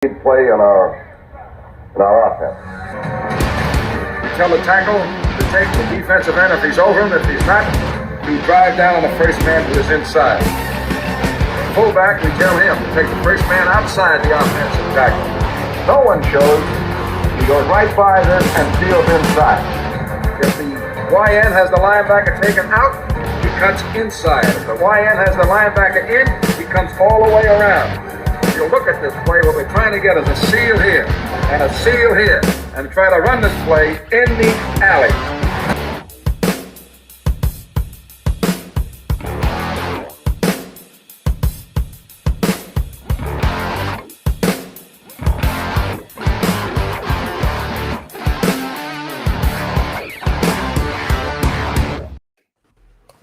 play in our offense. We tell the tackle to take the defensive end if he's over him. If he's not, we drive down on the first man who is inside. Fullback, we tell him to take the first man outside the offensive tackle. No one shows. He goes right by them and steals inside. If the YN has the linebacker taken out, he cuts inside. If the YN has the linebacker in, he comes all the way around. If you look at this play, what we're trying to get is a seal here and a seal here, and try to run this play in the alley.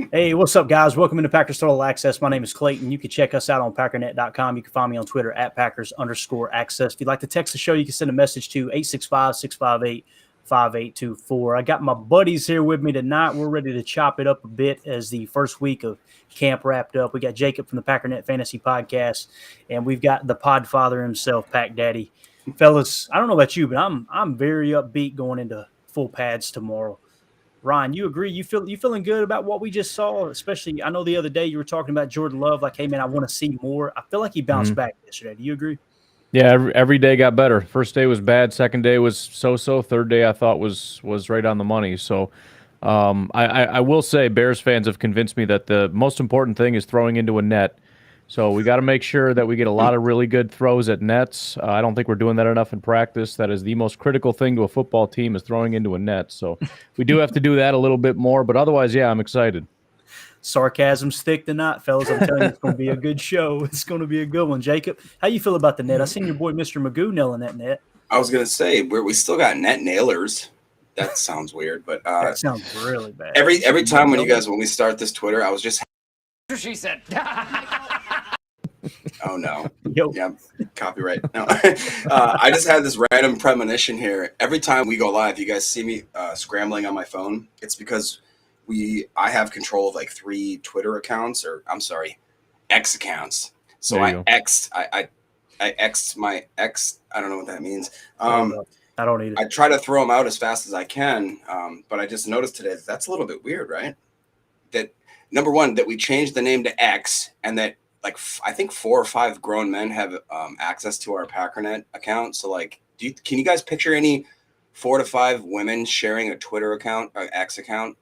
Hey, what's up, guys? Welcome into Packers Total Access. My name is Clayton. You can check us out on Packernet.com. You can find me on Twitter at Packers_access. If you'd like to text the show, you can send a message to 865-658-5824. I got my buddies here with me tonight. We're ready to chop it up a bit as the first week of camp wrapped up. We got Jacob from the Packernet Fantasy Podcast, and we've got the Podfather himself, Pack Daddy. Fellas, I don't know about you, but I'm very upbeat going into full pads tomorrow. Ryan, you agree? You feeling good about what we just saw? Especially, I know the other day you were talking about Jordan Love. Like, hey man, I want to see more. I feel like he bounced back yesterday. Do you agree? Yeah, every day got better. First day was bad. Second day was so-so. Third day I thought was right on the money. So I will say Bears fans have convinced me that the most important thing is throwing into a net. So we got to make sure that we get a lot of really good throws at nets. I don't think we're doing that enough in practice. That is the most critical thing to a football team is throwing into a net. So we do have to do that a little bit more. But otherwise, yeah, I'm excited. Sarcasm's thick tonight, fellas. I'm telling you, it's going to be a good show. It's going to be a good one. Jacob, how you feel about the net? I seen your boy Mr. Magoo nailing that net. I was going to say, we still got net nailers. That sounds weird, but that sounds really bad. Every time when we start this Twitter, I was just she said. Oh no. Yo. Yeah, copyright. No. I just had this random premonition here. Every time we go live, you guys see me scrambling on my phone. It's because I have control of like 3 Twitter accounts, or I'm sorry, X accounts. So I X'd my X. I don't know what that means. I don't either. I try to throw them out as fast as I can, but I just noticed today that's a little bit weird, right? That number one, that we changed the name to X, and that like I think 4 or 5 grown men have access to our Packernet account. So like, can you guys picture any 4 to 5 women sharing a Twitter account, or X account?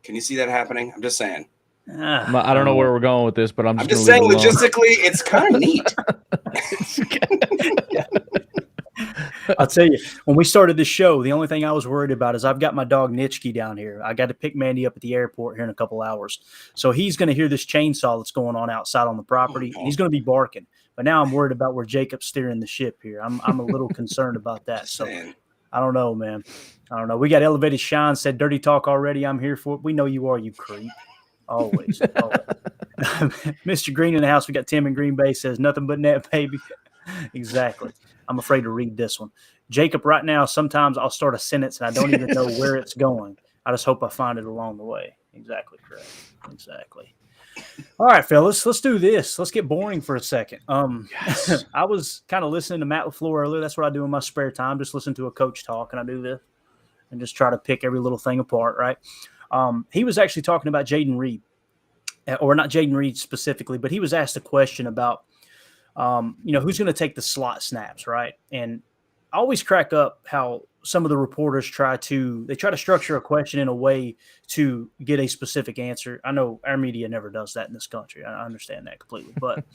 Can you see that happening? I'm just saying. I don't know where we're going with this, but I'm just saying logistically, it's kind of neat. I'll tell you, when we started this show, the only thing I was worried about is I've got my dog Nitschke down here. I got to pick Mandy up at the airport here in a couple hours. So he's going to hear this chainsaw that's going on outside on the property, and he's going to be barking. But now I'm worried about where Jacob's steering the ship here. I'm a little concerned about that. So I don't know, man. I don't know. We got Elevated Shine said dirty talk already. I'm here for it. We know you are, you creep. Always. Mr. Green in the house. We got Tim in Green Bay says nothing but net, baby. Exactly. I'm afraid to read this one. Jacob, right now, sometimes I'll start a sentence and I don't even know where it's going. I just hope I find it along the way. Exactly correct. Exactly. All right, fellas, let's do this. Let's get boring for a second. Yes. I was kind of listening to Matt LaFleur earlier. That's what I do in my spare time. Just listen to a coach talk, and I do this and just try to pick every little thing apart, right? He was actually talking about Jayden Reed, or not Jayden Reed specifically, but he was asked a question about who's going to take the slot snaps, right? And I always crack up how some of the reporters try to structure a question in a way to get a specific answer. I know our media never does that in this country. I understand that completely, but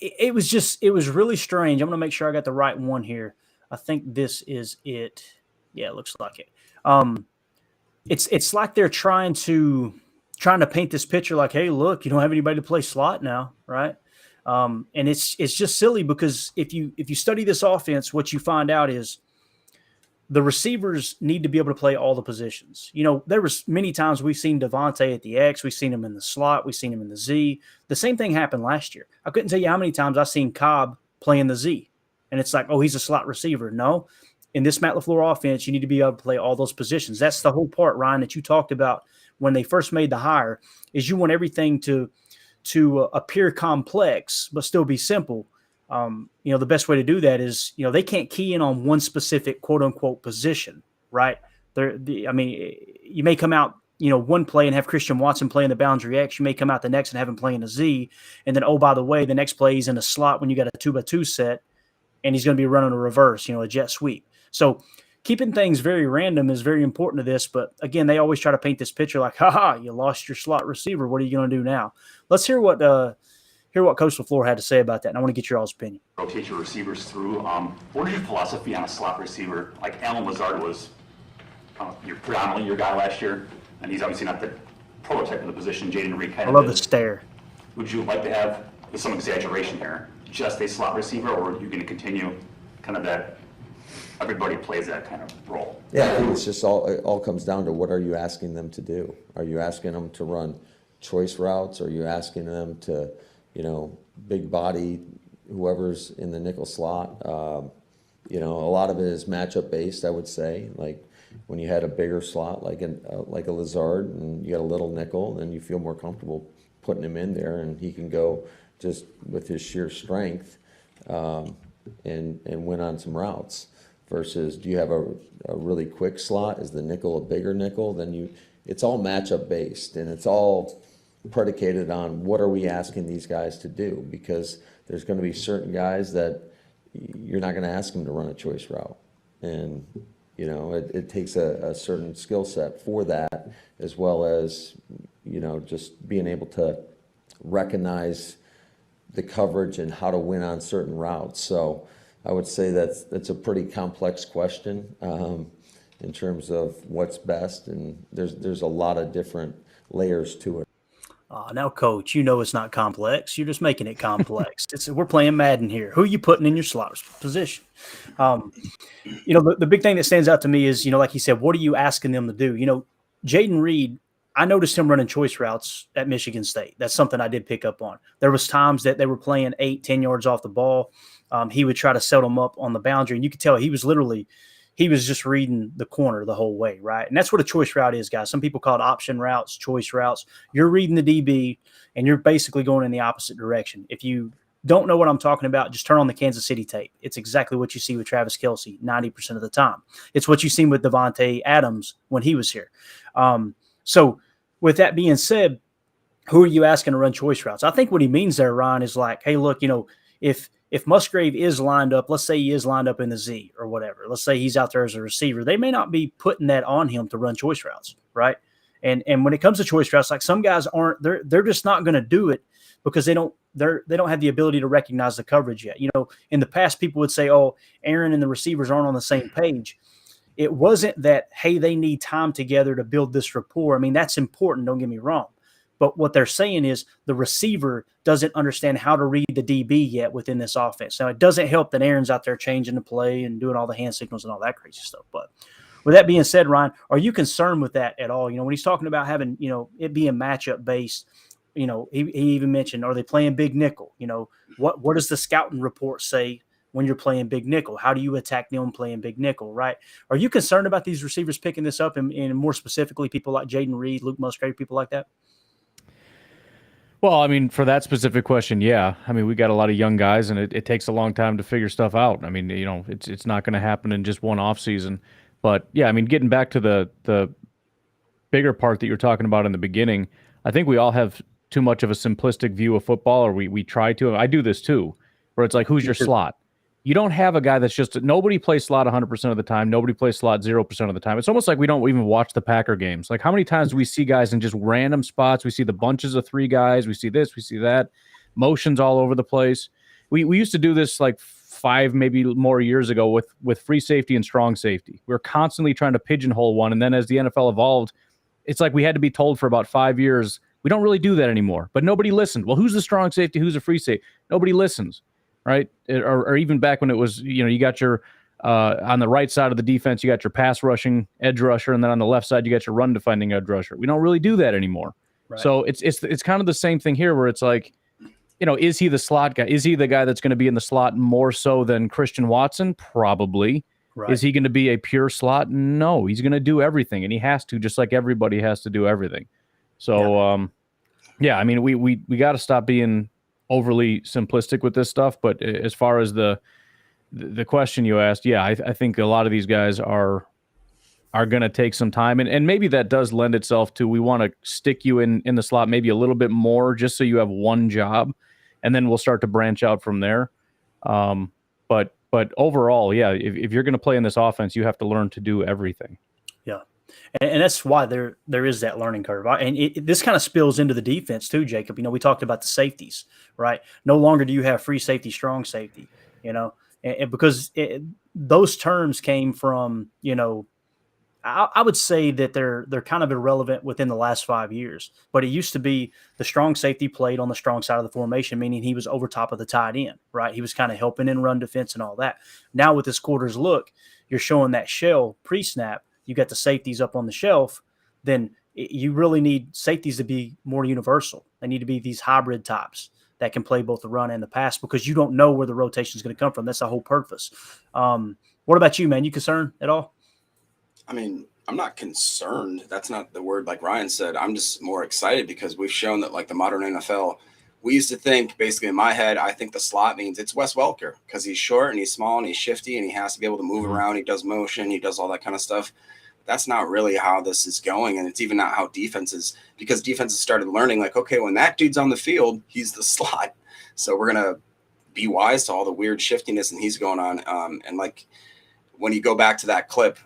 it was really strange. I'm going to make sure I got the right one here. I think this is it. Yeah, it looks like it. It's like they're trying to paint this picture like, hey, look, you don't have anybody to play slot now, right? And it's just silly because if you study this offense, what you find out is the receivers need to be able to play all the positions. You know, there was many times we've seen Devontae at the X, we've seen him in the slot, we've seen him in the Z. The same thing happened last year. I couldn't tell you how many times I've seen Cobb playing the Z, and it's like, oh, he's a slot receiver. No, in this Matt LaFleur offense, you need to be able to play all those positions. That's the whole part, Ryan, that you talked about when they first made the hire, is you want everything to appear complex but still be simple. The best way to do that is, they can't key in on one specific quote unquote position, right? You may come out, one play and have Christian Watson playing the boundary X. You may come out the next and have him playing a Z. And then, oh, by the way, the next play he's in a slot when you got a 2x2 set and he's going to be running a reverse, a jet sweep. So keeping things very random is very important to this. But again, they always try to paint this picture like, you lost your slot receiver. What are you going to do now? Let's hear what Coach LaFleur had to say about that. And I want to get your all's opinion. Rotate your receivers through. What is your philosophy on a slot receiver? Like Allen Lazard was predominantly your guy last year, and he's obviously not the prototype of the position. Jayden Reed kind of I love is. the stare. Would you like to have, with some exaggeration here, just a slot receiver, or are you going to continue kind of that everybody plays that kind of role? Yeah, I think it's just it all comes down to what are you asking them to do? Are you asking them to run choice routes? Are you asking them to, big body whoever's in the nickel slot? A lot of it is matchup based, I would say. Like when you had a bigger slot like a Lazard and you got a little nickel, then you feel more comfortable putting him in there, and he can go just with his sheer strength and win on some routes. Versus, do you have a really quick slot? Is the nickel a bigger nickel? Then it's all matchup based, and it's all predicated on what are we asking these guys to do, because there's going to be certain guys that you're not going to ask them to run a choice route, and it takes a certain skill set for that, as well as just being able to recognize the coverage and how to win on certain routes. So I would say that's a pretty complex question in terms of what's best, and there's a lot of different layers to it. Now, Coach, it's not complex. You're just making it complex. We're playing Madden here. Who are you putting in your slot position? The big thing that stands out to me is, like you said, what are you asking them to do? Jayden Reed, I noticed him running choice routes at Michigan State. That's something I did pick up on. There was times that they were playing 8-10 yards off the ball. He would try to set them up on the boundary, and you could tell he was just reading the corner the whole way, right? And that's what a choice route is, guys. Some people call it option routes, choice routes. You're reading the DB, and you're basically going in the opposite direction. If you don't know what I'm talking about, just turn on the Kansas City tape. It's exactly what you see with Travis Kelce 90% of the time. It's what you see with Devontae Adams when he was here. So with that being said, who are you asking to run choice routes? I think what he means there, Ryan, is like, hey, look, if Musgrave is lined up, let's say he is lined up in the Z or whatever, let's say he's out there as a receiver, they may not be putting that on him to run choice routes, right? And when it comes to choice routes, like some guys aren't, they're just not going to do it because they don't have the ability to recognize the coverage yet. In the past, people would say, oh, Aaron and the receivers aren't on the same page. It wasn't that, hey, they need time together to build this rapport. I mean, that's important, don't get me wrong. But what they're saying is the receiver doesn't understand how to read the DB yet within this offense. Now, it doesn't help that Aaron's out there changing the play and doing all the hand signals and all that crazy stuff. But with that being said, Ryan, are you concerned with that at all? When he's talking about having, it being matchup based, he even mentioned, are they playing big nickel? What does the scouting report say when you're playing big nickel? How do you attack them playing big nickel, right? Are you concerned about these receivers picking this up and more specifically people like Jayden Reed, Luke Musgrave, people like that? Well, I mean, for that specific question, yeah. I mean, we got a lot of young guys, and it takes a long time to figure stuff out. I mean, it's not going to happen in just one off season. But yeah, I mean, getting back to the bigger part that you were talking about in the beginning, I think we all have too much of a simplistic view of football, or we try to. I do this too, where it's like, who's your slot? You don't have a guy that's just – nobody plays slot 100% of the time. Nobody plays slot 0% of the time. It's almost like we don't even watch the Packer games. Like, how many times do we see guys in just random spots? We see the bunches of three guys. We see this. We see that. Motions all over the place. We used to do this like 5, maybe more years ago with free safety and strong safety. We were constantly trying to pigeonhole one, and then as the NFL evolved, it's like we had to be told for about 5 years, we don't really do that anymore. But nobody listened. Well, who's the strong safety? Who's a free safety? Nobody listens. Right. Or even back when it was, you got your on the right side of the defense, you got your pass rushing edge rusher. And then on the left side, you got your run defending edge rusher. We don't really do that anymore. Right. So it's kind of the same thing here where it's like, is he the slot guy? Is he the guy that's going to be in the slot more so than Christian Watson? Probably. Right. Is he going to be a pure slot? No, he's going to do everything. And he has to, just like everybody has to do everything. So, I mean, we got to stop being overly simplistic with this stuff, but as far as the question you asked, yeah, I think a lot of these guys are going to take some time, and maybe that does lend itself to, we want to stick you in the slot maybe a little bit more just so you have one job, and then we'll start to branch out from there. But overall, yeah, if you're going to play in this offense, you have to learn to do everything. Yeah. And that's why there is that learning curve. And this kind of spills into the defense too, Jacob. You know, we talked about the safeties, right? No longer do you have free safety, strong safety, you know, and because those terms came from, you know, I would say that they're kind of irrelevant within the last 5 years. But it used to be the strong safety played on the strong side of the formation, meaning he was over top of the tight end, right? He was kind of helping in run defense and all that. Now with this quarter's look, you're showing that shell pre-snap. You got the safeties up on the shelf. Then you really need safeties to be more universal. They need to be these hybrid types that can play both the run and the pass, because you don't know where the rotation is going to come from. That's the whole purpose. What about you, man? You concerned at all? I mean, I'm not concerned. That's not the word, like Ryan said. I'm just more excited because we've shown that, like, the modern NFL, we used to think, basically in my head, I think the slot means it's Wes Welker because he's short and he's small and he's shifty and he has to be able to move around. He does motion. He does all that kind of stuff. That's not really how this is going. And it's even not how defenses, because defenses started learning, like, okay, when that dude's on the field, he's the slot. So we're going to be wise to all the weird shiftiness and he's going on. And like, when you go back to that clip,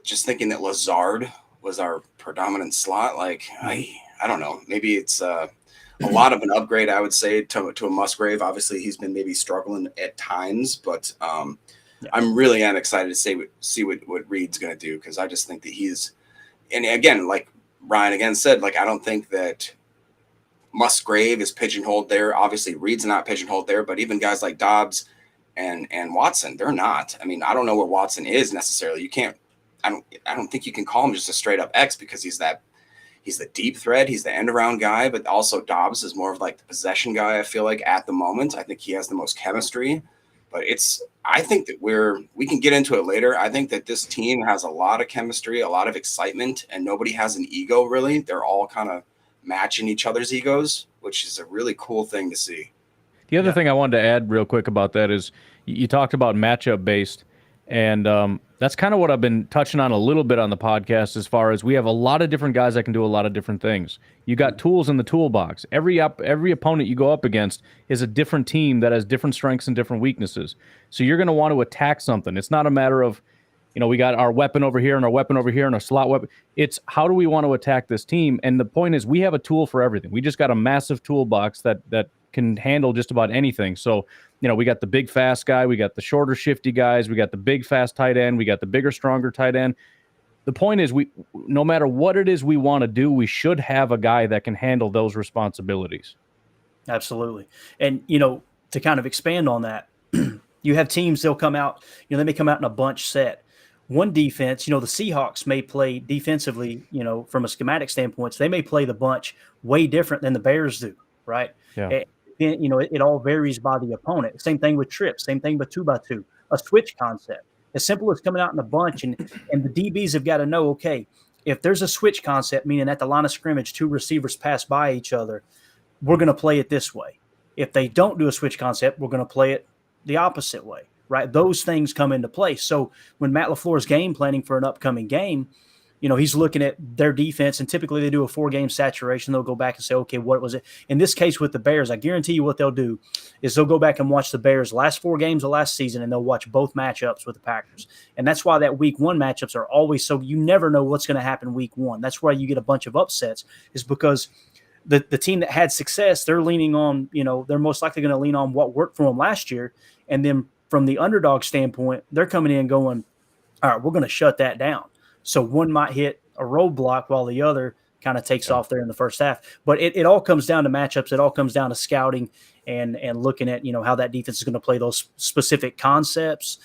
just thinking that Lazard was our predominant slot, like, I don't know, maybe it's a lot of an upgrade, I would say, to a Musgrave. Obviously, he's been maybe struggling at times, but I'm really excited to see what Reed's going to do, because I just think that he's, and again, like Ryan again said, like, I don't think that Musgrave is pigeonholed there. Obviously, Reed's not pigeonholed there, but even guys like Dobbs and Watson, they're not. I mean, I don't know where Watson is necessarily. You can't. I don't think you can call him just a straight up X, because he's the deep threat. He's the end around guy, but also Dobbs is more of like the possession guy. I feel like at the moment, I think he has the most chemistry, but I think that we can get into it later. I think that this team has a lot of chemistry, a lot of excitement, and nobody has an ego really. They're all kind of matching each other's egos, which is a really cool thing to see. The other thing I wanted to add real quick about that is you talked about matchup based, and that's kind of what I've been touching on a little bit on the podcast, as far as we have a lot of different guys that can do a lot of different things. You got tools in the toolbox. Every opponent you go up against is a different team that has different strengths and different weaknesses. So you're going to want to attack something. It's not a matter of, you know, we got our weapon over here and our weapon over here and our slot weapon. It's how do we want to attack this team? And the point is, we have a tool for everything. We just got a massive toolbox that can handle just about anything. So, you know, we got the big fast guy, we got the shorter shifty guys, we got the big fast tight end, we got the bigger stronger tight end. The point is, no matter what it is we want to do, we should have a guy that can handle those responsibilities. Absolutely. And, you know, to kind of expand on that, you have teams, they'll come out, you know, they may come out in a bunch set. One defense, you know, the Seahawks may play defensively, you know, from a schematic standpoint, so they may play the bunch way different than the Bears do, right? Yeah. You know, it all varies by the opponent. Same thing with trips. Same thing with 2x2. A switch concept. As simple as coming out in a bunch, and the DBs have got to know, okay, if there's a switch concept, meaning at the line of scrimmage, two receivers pass by each other, we're going to play it this way. If they don't do a switch concept, we're going to play it the opposite way, right? Those things come into play. So when Matt LaFleur is game planning for an upcoming game, you know, he's looking at their defense, and typically they do a 4-game saturation. They'll go back and say, okay, what was it? In this case with the Bears, I guarantee you what they'll do is they'll go back and watch the Bears' last 4 games of last season, and they'll watch both matchups with the Packers. And that's why that week 1 matchups are always so you never know what's going to happen week 1. That's why you get a bunch of upsets, is because the team that had success, they're leaning on, you know, they're most likely going to lean on what worked for them last year. And then from the underdog standpoint, they're coming in going, all right, we're going to shut that down. So one might hit a roadblock while the other kind of takes off there in the first half. But it all comes down to matchups. It all comes down to scouting and looking at, you know, how that defense is going to play those specific concepts,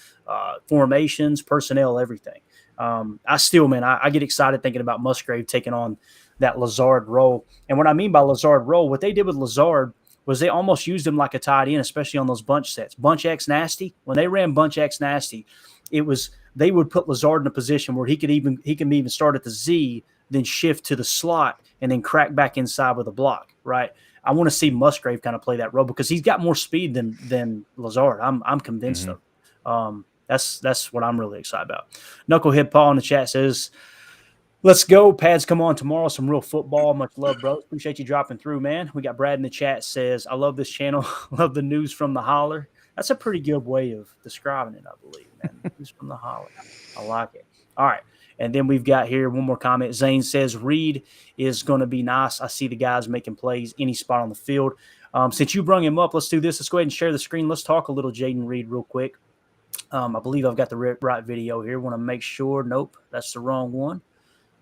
formations, personnel, everything. I get excited thinking about Musgrave taking on that Lazard role. And what I mean by Lazard role, what they did with Lazard was they almost used him like a tight end, especially on those bunch sets. Bunch X nasty. When they ran Bunch X nasty, it was they would put Lazard in a position where he can even start at the Z, then shift to the slot, and then crack back inside with a block, right? I want to see Musgrave kind of play that role because he's got more speed than Lazard. I'm convinced of. That's what I'm really excited about. Knucklehead Paul in the chat says, let's go. Pads come on tomorrow. Some real football. Much love, bro. Appreciate you dropping through, man. We got Brad in the chat says, I love this channel. Love the news from the holler. That's a pretty good way of describing it, I believe, man. News from the holler. I like it. All right. And then we've got here one more comment. Zane says, Reed is going to be nice. I see the guys making plays any spot on the field. Since you brung him up, let's do this. Let's go ahead and share the screen. Let's talk a little Jayden Reed real quick. I believe I've got the right video here. Want to make sure. Nope, that's the wrong one.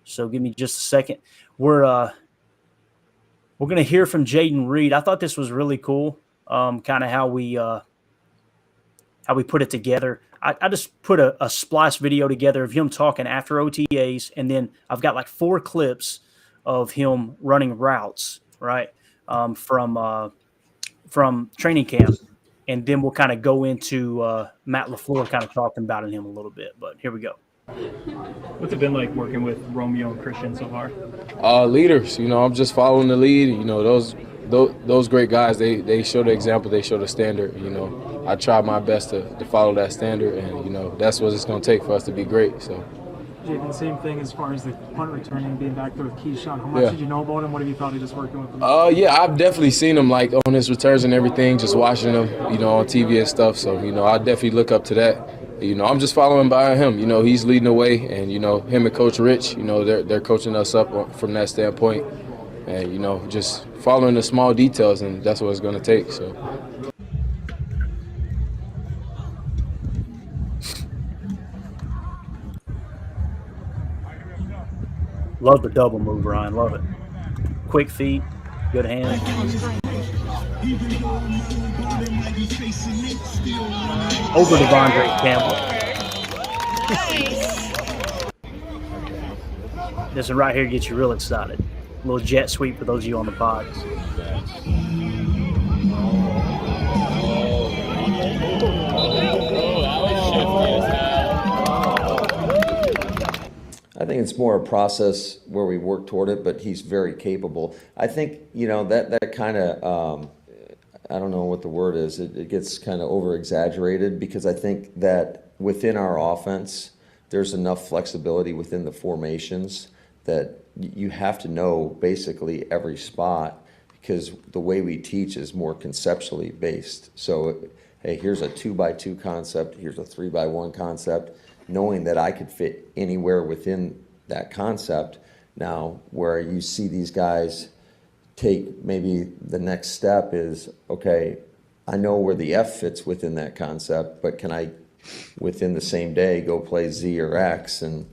So give me just a second. We're going to hear from Jayden Reed. I thought this was really cool. Kind of how we put it together. I just put a splice video together of him talking after OTAs, and then I've got like 4 clips of him running routes, right, from training camp, and then we'll kind of go into Matt LaFleur kind of talking about him a little bit. But here we go. What's it been like working with Romeo and Christian so far? Leaders, I'm just following the lead. Those great guys, they show the example, they show the standard. I try my best to follow that standard, and that's what it's going to take for us to be great. So. Jaden, the same thing as far as the punt returning, being back there with Keyshawn. How much did you know about him? What have you thought of just working with him? Yeah, I've definitely seen him like on his returns and everything, just watching him, on TV and stuff. So, I definitely look up to that. I'm just following by him. He's leading the way, and him and Coach Rich, they're coaching us up from that standpoint, and just following the small details, and that's what it's going to take. So. Love the double move, Ryan. Love it. Quick feet, good hands. Over to Devondre Campbell. This one right here gets you real excited. A little jet sweep for those of you on the pods. I think it's more a process where we work toward it, but he's very capable. I think, that kind of, I don't know what the word is, it gets kind of over-exaggerated because I think that within our offense, there's enough flexibility within the formations that you have to know basically every spot because the way we teach is more conceptually based. So, hey, here's a 2x2 concept, here's a 3x1 concept. Knowing that I could fit anywhere within that concept. Now, where you see these guys take maybe the next step is, okay, I know where the F fits within that concept, but can I, within the same day, go play Z or X? And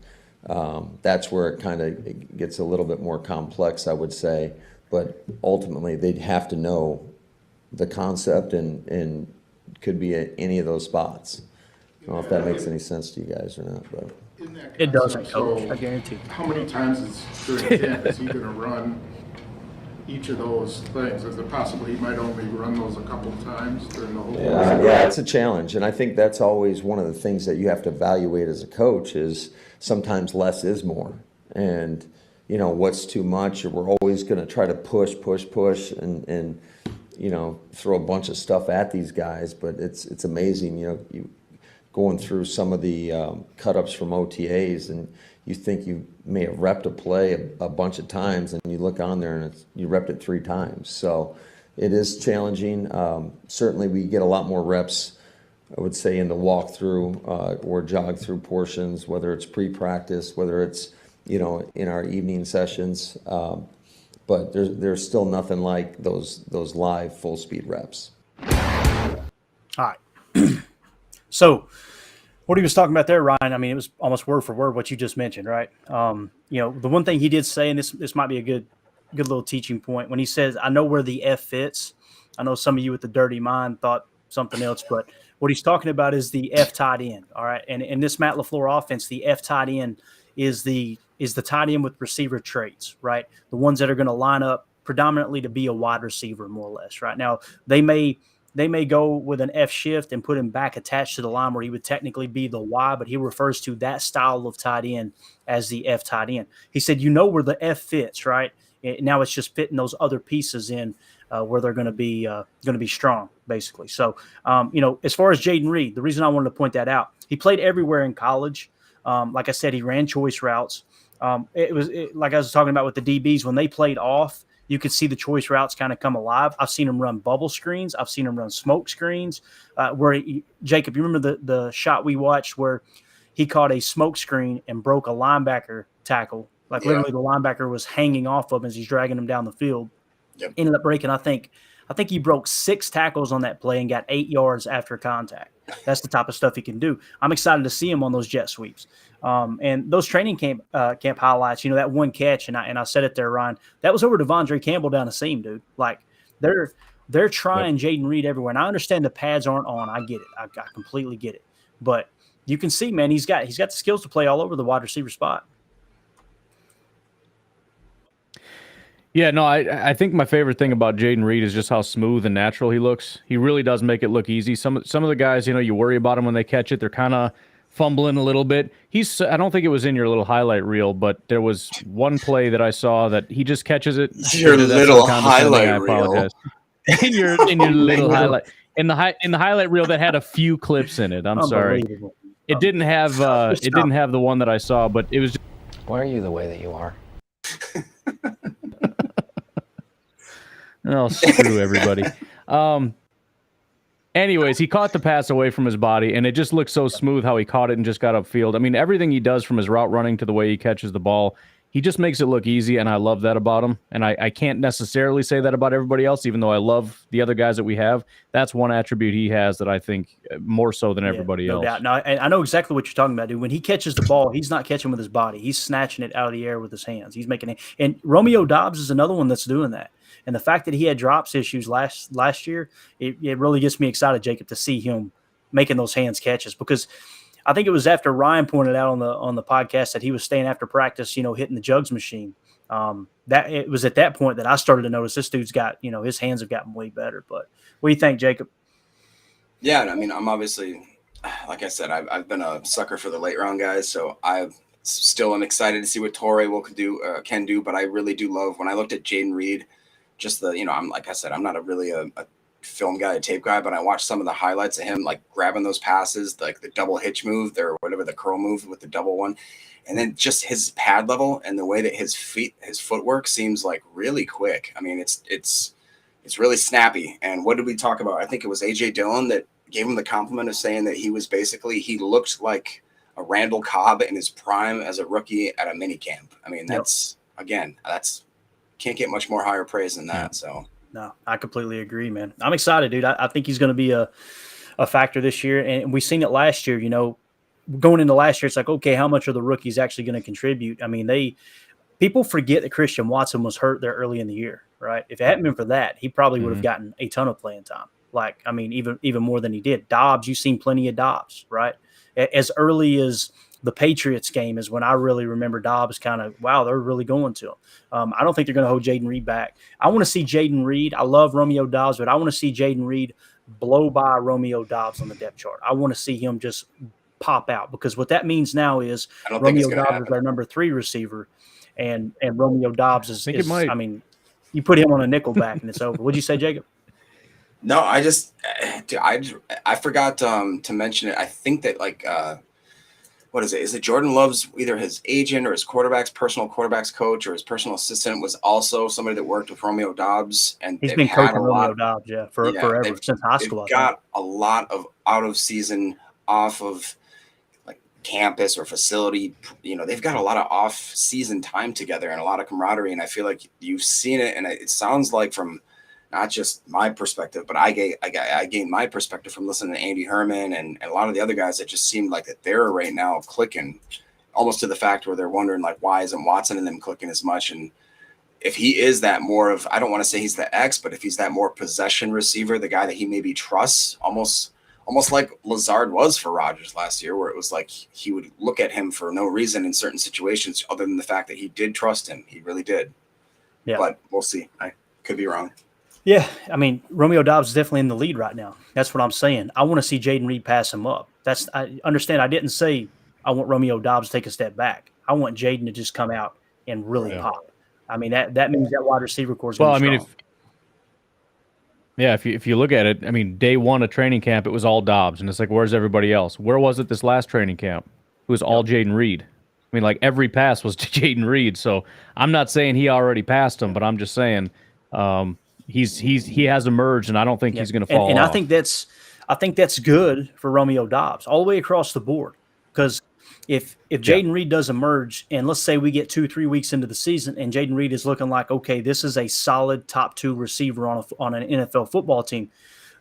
that's where it kind of gets a little bit more complex, I would say. But ultimately, they'd have to know the concept and could be at any of those spots. I don't know if that makes any sense to you guys or not, but it doesn't, Coach. I guarantee. How many times during camp is he going to run each of those things? Is it possible he might only run those a couple of times during the whole season? Yeah, it's a challenge, and I think that's always one of the things that you have to evaluate as a coach is sometimes less is more, and what's too much. Or we're always going to try to push, and throw a bunch of stuff at these guys, but it's amazing, you. Going through some of the cut-ups from OTAs, and you think you may have repped a play a bunch of times, and you look on there and you repped it 3 times. So it is challenging. Certainly we get a lot more reps, I would say, in the walkthrough or jog-through portions, whether it's pre-practice, whether it's, in our evening sessions. But there's still nothing like those live full-speed reps. All right. So what he was talking about there, Ryan, I mean, it was almost word for word what you just mentioned, right? The one thing he did say, and this might be a good little teaching point, when he says, I know where the F fits. I know some of you with the dirty mind thought something else, but what he's talking about is the F tight end, all right? And in this Matt LaFleur offense, the F tight end is the tight end with receiver traits, right? The ones that are going to line up predominantly to be a wide receiver, more or less, right? Now, they may go with an F shift and put him back attached to the line where he would technically be the Y, but he refers to that style of tight end as the F tight end. He said, where the F fits, right? Now it's just fitting those other pieces in. where they're going to be strong, basically. So, as far as Jayden Reed, the reason I wanted to point that out, he played everywhere in college. Like I said, he ran choice routes. Like I was talking about with the DBs, when they played off, you could see the choice routes kind of come alive. I've seen him run bubble screens. I've seen him run smoke screens. Jacob, you remember the shot we watched where he caught a smoke screen and broke a linebacker tackle? Like literally the linebacker was hanging off of him as he's dragging him down the field. Yep. Ended up breaking, I think he broke 6 tackles on that play and got 8 yards after contact. That's the type of stuff he can do. I'm excited to see him on those jet sweeps. And those training camp highlights, that one catch, and I said it there, Ryan, that was over Devondre Campbell down the seam, dude. Like they're trying Jayden Reed everywhere. And I understand the pads aren't on. I get it. I completely get it. But you can see, man, he's got the skills to play all over the wide receiver spot. Yeah, no, I think my favorite thing about Jayden Reed is just how smooth and natural he looks. He really does make it look easy. Some of the guys, you worry about them when they catch it. They're kind of fumbling a little bit. I don't think it was in your little highlight reel, but there was one play that I saw that he just catches it. Your little highlight reel. in your little highlight. In the highlight reel that had a few clips in it. I'm sorry. It didn't have the one that I saw, but it was just, why are you the way that you are? Oh, screw everybody. Anyways, he caught the pass away from his body, and it just looked so smooth how he caught it and just got upfield. I mean, everything he does from his route running to the way he catches the ball, he just makes it look easy, and I love that about him. And I can't necessarily say that about everybody else, even though I love the other guys that we have. That's one attribute he has that I think more so than everybody else. Doubt. No, I know exactly what you're talking about, dude. When he catches the ball, he's not catching with his body. He's snatching it out of the air with his hands. He's making it. And Romeo Doubs is another one that's doing that. And the fact that he had drops issues last year, it really gets me excited, Jacob, to see him making those hands catches, because I think it was after Ryan pointed out on the podcast that he was staying after practice, hitting the jugs machine. That it was at that point that I started to notice this dude's got, his hands have gotten way better. But what do you think, Jacob? Yeah, I mean, I'm obviously, like I said, I've been a sucker for the late round guys, so I still am excited to see what Torrey can do. But I really do love when I looked at Jayden Reed. Just I'm like I said, I'm not a film guy, a tape guy, but I watched some of the highlights of him like grabbing those passes, like the double hitch move or whatever, the curl move with the double one. And then just his pad level and the way that his footwork seems like really quick. I mean, it's really snappy. And what did we talk about? I think it was AJ Dillon that gave him the compliment of saying that he looked like a Randall Cobb in his prime as a rookie at a mini camp. I mean, that's can't get much more higher praise than that. So no, I completely agree, man. I'm excited, dude. I think he's going to be a factor this year. And we seen it last year, going into last year, it's like, okay, how much are the rookies actually going to contribute? I mean, people forget that Christian Watson was hurt there early in the year, right? If it hadn't been for that, he probably would have gotten a ton of playing time. Like, I mean, even more than he did. Dobbs, you've seen plenty of Dobbs, right? As early as the Patriots game is when I really remember Dobbs kind of, wow, they're really going to him. I don't think they're going to hold Jayden Reed back. I want to see Jayden Reed. I love Romeo Doubs, but I want to see Jayden Reed blow by Romeo Doubs on the depth chart. I want to see him just pop out, because what that means now is Romeo Doubs is our number 3 receiver, and Romeo Doubs is I mean, you put him on a nickel back and it's over. What'd you say, Jacob? No, I forgot to mention it. I think that what is it? Is it Jordan Love's either his agent or his personal quarterback's coach or his personal assistant was also somebody that worked with Romeo Doubs, and he's been coaching Romeo Doubs, forever, since high school. They've got a lot of out of season, off of like campus or facility. They've got a lot of off season time together and a lot of camaraderie. And I feel like you've seen it, and it sounds like from not just my perspective, but I gained my perspective from listening to Andy Herman and a lot of the other guys that just seemed like that they're right now clicking almost to the fact where they're wondering like, why isn't Watson and them clicking as much? And if he is that more of, I don't want to say he's the X, but if he's that more possession receiver, the guy that he maybe trusts, almost like Lazard was for Rodgers last year, where it was like he would look at him for no reason in certain situations other than the fact that he did trust him. He really did. Yeah. But we'll see. I could be wrong. Yeah, I mean, Romeo Doubs is definitely in the lead right now. That's what I'm saying. I want to see Jayden Reed pass him up. I understand. I didn't say I want Romeo Doubs to take a step back. I want Jayden to just come out and really pop. I mean, that means that wide receiver core is going to be strong. Yeah, if you look at it, I mean, day one of training camp, it was all Dobbs, and it's like, where's everybody else? Where was it this last training camp? It was all Jaden Reed. I mean, like every pass was to Jaden Reed. So I'm not saying he already passed him, but I'm just saying he has emerged, and I don't think he's going to fall and off. I think that's good for Romeo Dobbs all the way across the board, because if Jaden Reed does emerge, and let's say we get 2-3 weeks into the season and Jaden Reed is looking like, okay, this is a solid top 2 receiver on an NFL football team,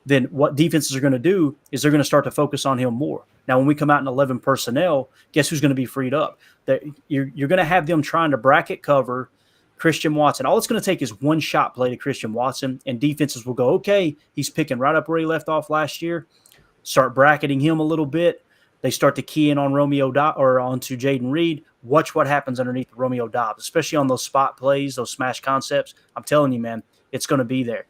then what defenses are going to do is they're going to start to focus on him more. Now, when we come out in 11 personnel, guess who's going to be freed up? You're going to have them trying to bracket cover Christian Watson. All it's going to take is one shot play to Christian Watson, and defenses will go, okay, he's picking right up where he left off last year. Start bracketing him a little bit. They start to key in on Romeo or onto Jaden Reed. Watch what happens underneath Romeo Dobbs, especially on those spot plays, those smash concepts. I'm telling you, man, it's going to be there.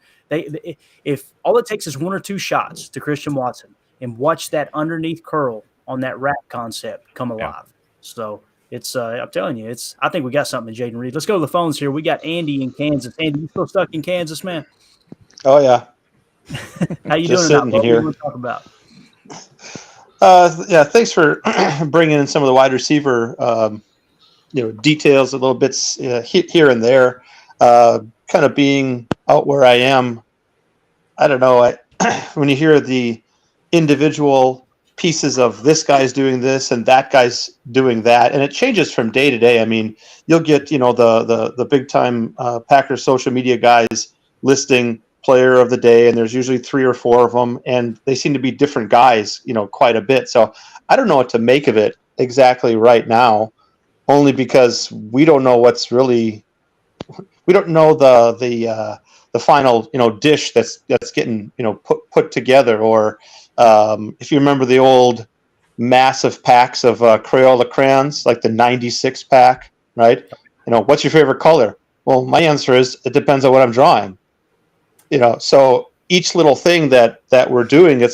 If all it takes is 1 or 2 shots to Christian Watson, and watch that underneath curl on that wrap concept come alive. Yeah. So it's I'm telling you, I think we got something in Jaden Reed. Let's go to the phones here. We got Andy in Kansas. Andy, you still stuck in Kansas, man? Oh yeah. How you Just doing? What here. do you want to talk about? Yeah, thanks for bringing in some of the wide receiver, details, a little bits here and there. Kind of being out where I am, I don't know. When you hear the individual pieces of this guy's doing this and that guy's doing that, and it changes from day to day. I mean, you'll get the big time Packers social media guys listing player of the day, and there's usually 3 or 4 of them, and they seem to be different guys, quite a bit. So I don't know what to make of it exactly right now, only because we don't know we don't know the final dish that's getting put together. Or if you remember the old massive packs of Crayola crayons, like the 96 pack, right? What's your favorite color? Well, my answer is it depends on what I'm drawing. So each little thing that we're doing,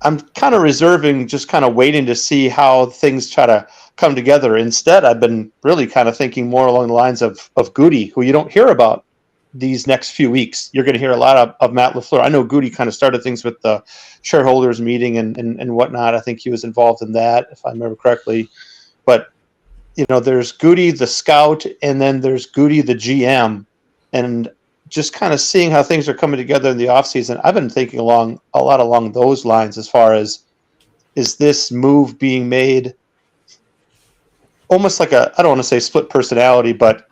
I'm kind of reserving, just kind of waiting to see how things try to come together. Instead, I've been really kind of thinking more along the lines of Goody, who you don't hear about these next few weeks. You're going to hear a lot of Matt LaFleur. I know Goody kind of started things with the shareholders meeting and whatnot. I think he was involved in that, if I remember correctly. But, there's Goody, the scout, and then there's Goody, the GM. And just kind of seeing how things are coming together in the offseason, I've been thinking a lot along those lines, as far as, is this move being made almost like I don't want to say split personality, but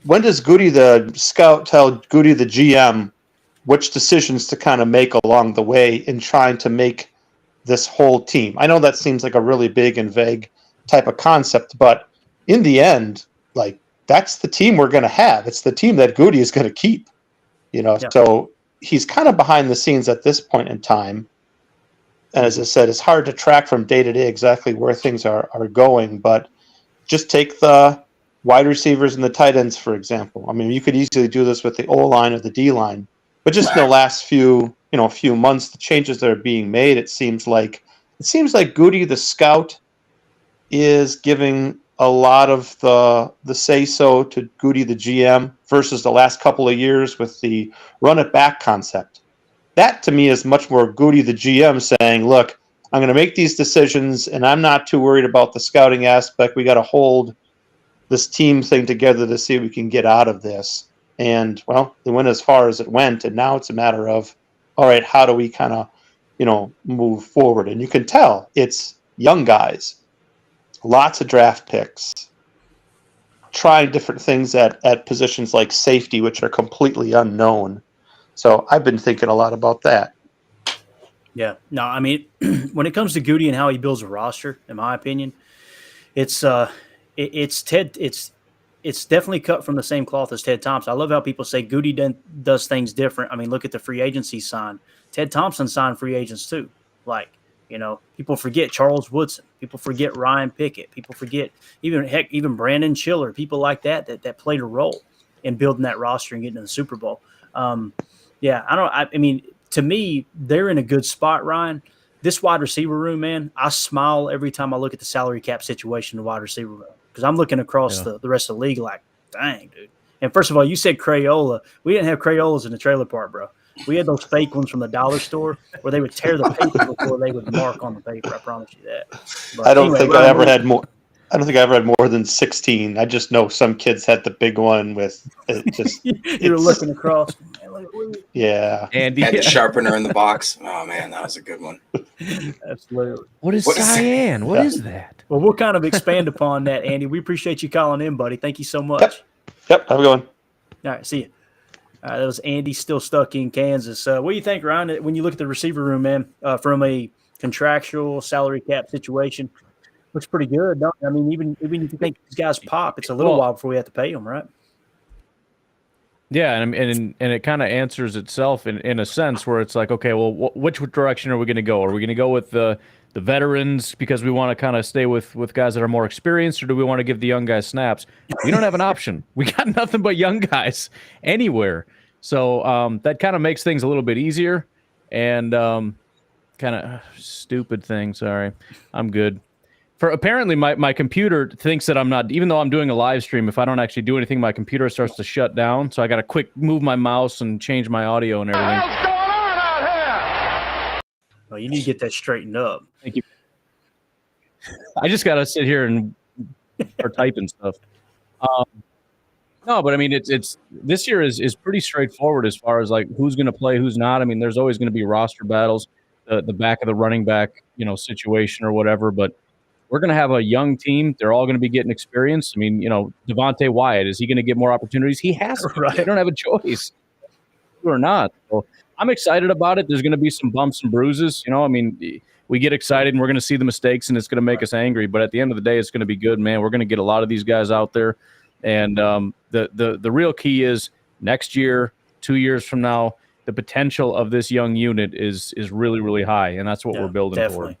when does Goody the scout tell Goody the GM which decisions to kind of make along the way in trying to make this whole team? I know that seems like a really big and vague type of concept, but in the end, like, that's the team we're going to have. It's the team that Goody is going to keep, Yeah. So he's kind of behind the scenes at this point in time. And as I said, it's hard to track from day to day exactly where things are going, but just take the wide receivers and the tight ends, for example. I mean, you could easily do this with the O-line or the D-line, but just in the last few months, the changes that are being made, it seems like Goody the scout is giving a lot of the say-so to Goody the GM versus the last couple of years with the run-it-back concept. That, to me, is much more Goody the GM saying, look, I'm going to make these decisions, and I'm not too worried about the scouting aspect. We got to hold this team thing together to see what we can get out of this. And, well, it went as far as it went, and now it's a matter of, all right, how do we kind of, move forward? And you can tell it's young guys, lots of draft picks, trying different things at positions like safety, which are completely unknown. So I've been thinking a lot about that. Yeah. No, I mean, when it comes to Goody and how he builds a roster, in my opinion, it's definitely cut from the same cloth as Ted Thompson. I love how people say Goody does things different. I mean, look at the free agency sign. Ted Thompson signed free agents too. Like, people forget Charles Woodson. People forget Ryan Pickett. People forget even Brandon Chiller. People like that played a role in building that roster and getting to the Super Bowl. I mean, to me, they're in a good spot, Ryan. This wide receiver room, man, I smile every time I look at the salary cap situation in the wide receiver room, because I'm looking across the rest of the league like, dang, dude. And first of all, you said Crayola. We didn't have Crayolas in the trailer park, bro. We had those fake ones from the dollar store where they would tear the paper before they would mark on the paper. I promise you that. But I don't anyway, think I ever had more. I don't think I ever had more than 16. I just know some kids had the big one with it just. You were looking across. Yeah. Andy Had the sharpener in the box. Oh man, that was a good one. Absolutely. What is cyan? What is that? Well, we'll kind of expand upon that, Andy. We appreciate you calling in, buddy. Thank you so much. Yep. Have a good one. All right. See you. That was Andy, still stuck in Kansas. What do you think, Ryan, when you look at the receiver room, man, from a contractual salary cap situation? Looks pretty good. Don't I mean, even if you think these guys pop, it's a little while before we have to pay them, right? Yeah, and it kind of answers itself in a sense where it's like, okay, well, which direction are we going to go? Are we going to go with the veterans because we want to kind of stay with guys that are more experienced, or do we want to give the young guys snaps? We don't have an option. We got nothing but young guys anywhere. So that kind of makes things a little bit easier. And kind of stupid thing. Sorry, I'm good. For apparently my computer thinks that I'm not, even though I'm doing a live stream, if I don't actually do anything, my computer starts to shut down. So I got to quick move my mouse and change my audio and everything. What's going on out here? Well, you need to get that straightened up. Thank you. I just got to sit here and start typing stuff. No, but I mean, it's this year is pretty straightforward as far as like who's going to play, who's not. I mean, there's always going to be roster battles, the back of the running back, situation or whatever. But we're going to have a young team. They're all going to be getting experience. I mean, Devontae Wyatt, is he going to get more opportunities? He has to. Right. They don't have a choice or not. So I'm excited about it. There's going to be some bumps and bruises. I mean, we get excited and we're going to see the mistakes and it's going to make us angry. But at the end of the day, it's going to be good, man. We're going to get a lot of these guys out there. And the real key is next year, 2 years from now, the potential of this young unit is really, really high. And that's what we're building definitely.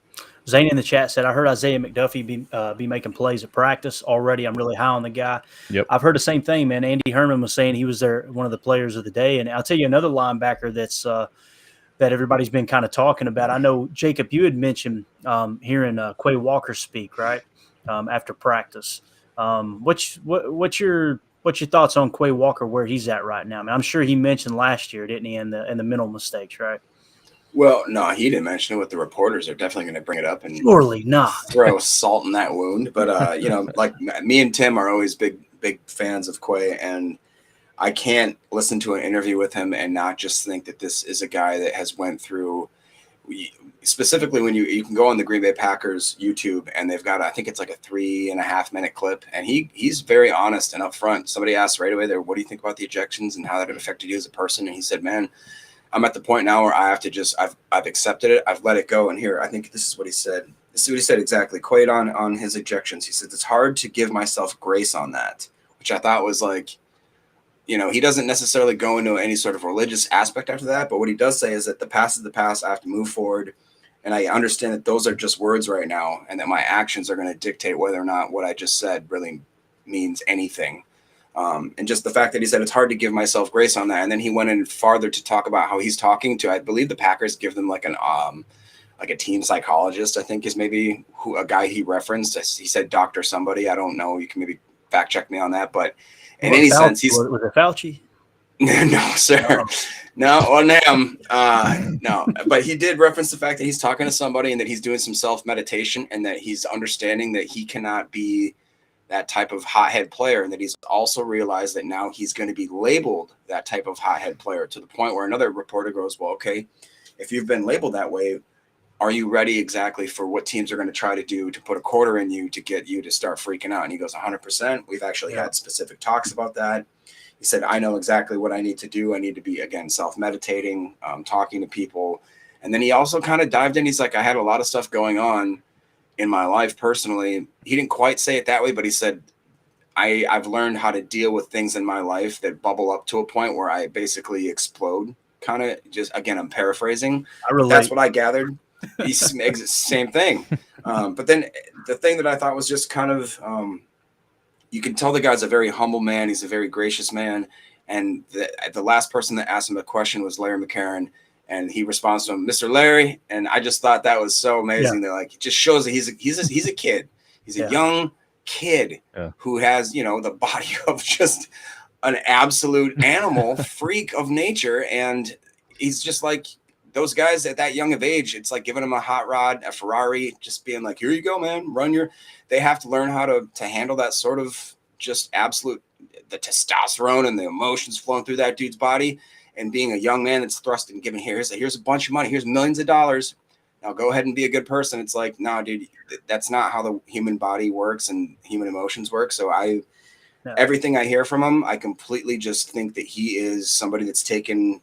Zane in the chat said, I heard Isaiah McDuffie be making plays at practice already. I'm really high on the guy. Yep. I've heard the same thing, man. Andy Herman was saying he was one of the players of the day. And I'll tell you another linebacker that's that everybody's been kind of talking about. I know, Jacob, you had mentioned hearing Quay Walker speak, right, after practice. What's your thoughts on Quay Walker, where he's at right now? I mean, I'm sure he mentioned last year, didn't he, in the mental mistakes, right? Well, no, he didn't mention it. With the reporters, they're definitely going to bring it up and surely not throw salt in that wound. But like me and Tim are always big fans of Quay, and I can't listen to an interview with him and not just think that this is a guy that has went through. Specifically, when you can go on the Green Bay Packers YouTube and they've got, I think it's like a 3.5 minute clip, and he's very honest and upfront. Somebody asked right away there, what do you think about the ejections and how that affected you as a person? And he said, man, I'm at the point now where I have to just, I've accepted it. I've let it go. And here, I think this is what he said. This is what he said exactly. Quaid on his ejections. He said, it's hard to give myself grace on that, which I thought was like, he doesn't necessarily go into any sort of religious aspect after that. But what he does say is that the past is the past. I have to move forward. And I understand that those are just words right now, and that my actions are going to dictate whether or not what I just said really means anything. And just the fact that he said it's hard to give myself grace on that. And then he went in farther to talk about how he's talking to, I believe the Packers give them like a team psychologist, I think is maybe a guy he referenced. He said Dr. somebody. I don't know. You can maybe fact check me on that. But in any sense, he's. Was it Fauci? No, sir. No, no. But he did reference the fact that he's talking to somebody and that he's doing some self-meditation and that he's understanding that he cannot be that type of hothead player, and that he's also realized that now he's going to be labeled that type of hothead player, to the point where another reporter goes, well, okay, if you've been labeled that way, are you ready exactly for what teams are going to try to do to put a quarter in you to get you to start freaking out? And he goes, 100%. We've actually had specific talks about that. He said, I know exactly what I need to do. I need to be, again, self-meditating, talking to people. And then he also kind of dived in. He's like, I had a lot of stuff going on in my life personally. He didn't quite say it that way, but he said, I've learned how to deal with things in my life that bubble up to a point where I basically explode. Kind of just, again, I'm paraphrasing. That's what I gathered. Same thing. But then the thing that I thought was just kind of, you can tell the guy's a very humble man. He's a very gracious man. And the last person that asked him a question was Larry McCarron. And he responds to him, Mr. Larry. And I just thought that was so amazing. That like, it just shows that he's a kid. He's a young kid who has, the body of just an absolute animal freak of nature. And he's just like those guys at that young of age. It's like giving them a hot rod, a Ferrari, just being like, here you go, man, they have to learn how to handle that sort of just absolute, the testosterone and the emotions flowing through that dude's body. And being a young man that's thrust and given here's a bunch of money, here's millions of dollars. Now go ahead and be a good person. It's like, no, dude, that's not how the human body works and human emotions work. So everything I hear from him, I completely just think that he is somebody that's taken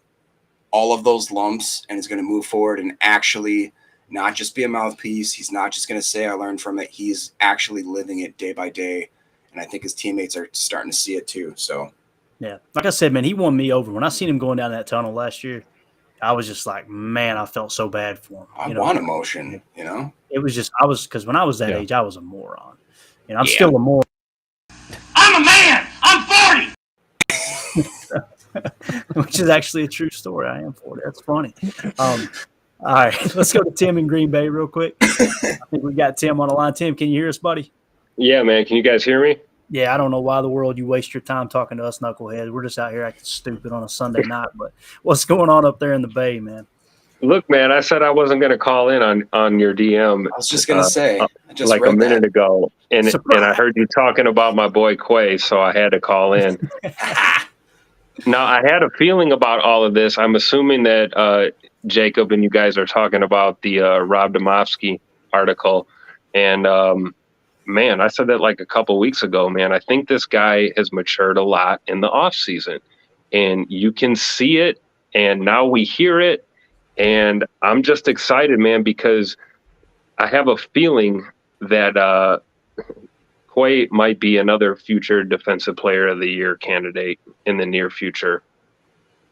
all of those lumps and is going to move forward and actually not just be a mouthpiece. He's not just going to say, I learned from it. He's actually living it day by day. And I think his teammates are starting to see it too. So, yeah, like I said, man, he won me over. When I seen him going down that tunnel last year, I was just like, man, I felt so bad for him. I want emotion, you know? It was just, because when I was that age, I was a moron. And I'm still a moron. I'm a man. I'm 40. Which is actually a true story. I am 40. That's funny. All right, let's go to Tim in Green Bay real quick. I think we got Tim on the line. Tim, can you hear us, buddy? Yeah, man. Can you guys hear me? Yeah, I don't know why in the world you waste your time talking to us knuckleheads. We're just out here acting stupid on a Sunday night. But what's going on up there in the Bay, man? Look, man, I said I wasn't going to call in on your DM. I was just going to say, I just like a minute ago, and I heard you talking about my boy Quay, so I had to call in. Now, I had a feeling about all of this. I'm assuming that Jacob and you guys are talking about the Rob Demovsky article, and man, I said that like a couple weeks ago, man. I think this guy has matured a lot in the off season, and you can see it. And now we hear it. And I'm just excited, man, because I have a feeling that Quay might be another future defensive player of the year candidate in the near future.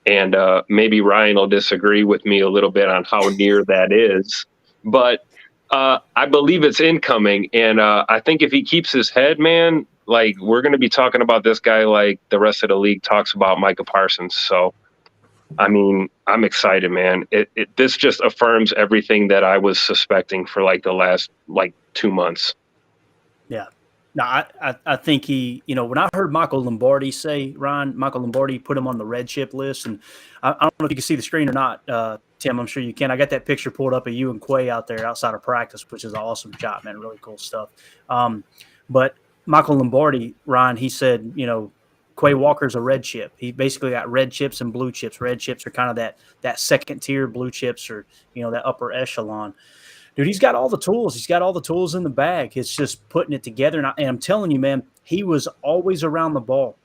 And maybe Ryan will disagree with me a little bit on how near that is, but I believe it's incoming, and I think if he keeps his head, man, like we're going to be talking about this guy like the rest of the league talks about Micah Parsons. So, I mean, I'm excited, man. This just affirms everything that I was suspecting for like the last 2 months. Yeah. No, I think he, when I heard Michael Lombardi say, Ryan, Michael Lombardi put him on the red chip list, and I don't know if you can see the screen or not, Tim, I'm sure you can. I got that picture pulled up of you and Quay out there outside of practice, which is an awesome shot, man. Really cool stuff. But Michael Lombardi, Ryan, he said, Quay Walker's a red chip. He basically got red chips and blue chips. Red chips are kind of that second tier. Blue chips are, that upper echelon. Dude, he's got all the tools. He's got all the tools in the bag. It's just putting it together. And I'm telling you, man, he was always around the ball.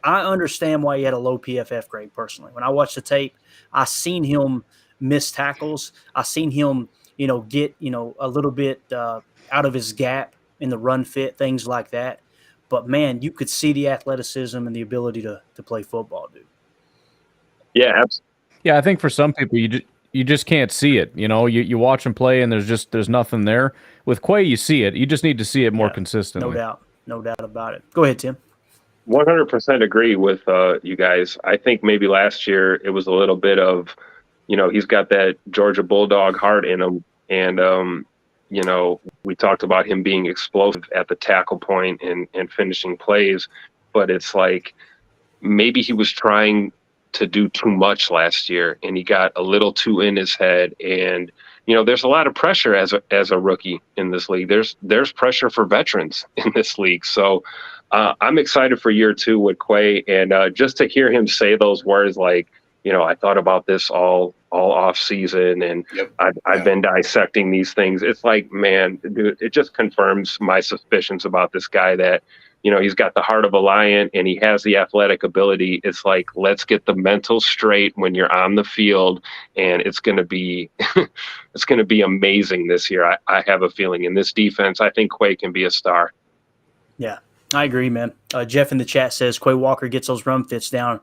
I understand why he had a low PFF grade personally. When I watched the tape, I seen him miss tackles. I seen him, get, a little bit out of his gap in the run fit, things like that. But, man, you could see the athleticism and the ability to play football, dude. Yeah, absolutely. Yeah, I think for some people, you just can't see it. You watch him play and there's nothing there. With Quay, you see it. You just need to see it more consistently. No doubt about it. Go ahead, Tim. 100% agree with you guys. I think maybe last year it was a little bit of, he's got that Georgia Bulldog heart in him. And, we talked about him being explosive at the tackle point and finishing plays. But it's like maybe he was trying to do too much last year and he got a little too in his head. And, there's a lot of pressure as a rookie in this league. There's pressure for veterans in this league. So, I'm excited for year 2 with Quay, and just to hear him say those words like, I thought about this all off season, and I've been dissecting these things. It's like, man, dude, it just confirms my suspicions about this guy that, he's got the heart of a lion and he has the athletic ability. It's like, let's get the mental straight when you're on the field, and it's going to be it's going to be amazing this year. I have a feeling in this defense, I think Quay can be a star. Yeah. I agree, man. Jeff in the chat says Quay Walker gets those run fits down,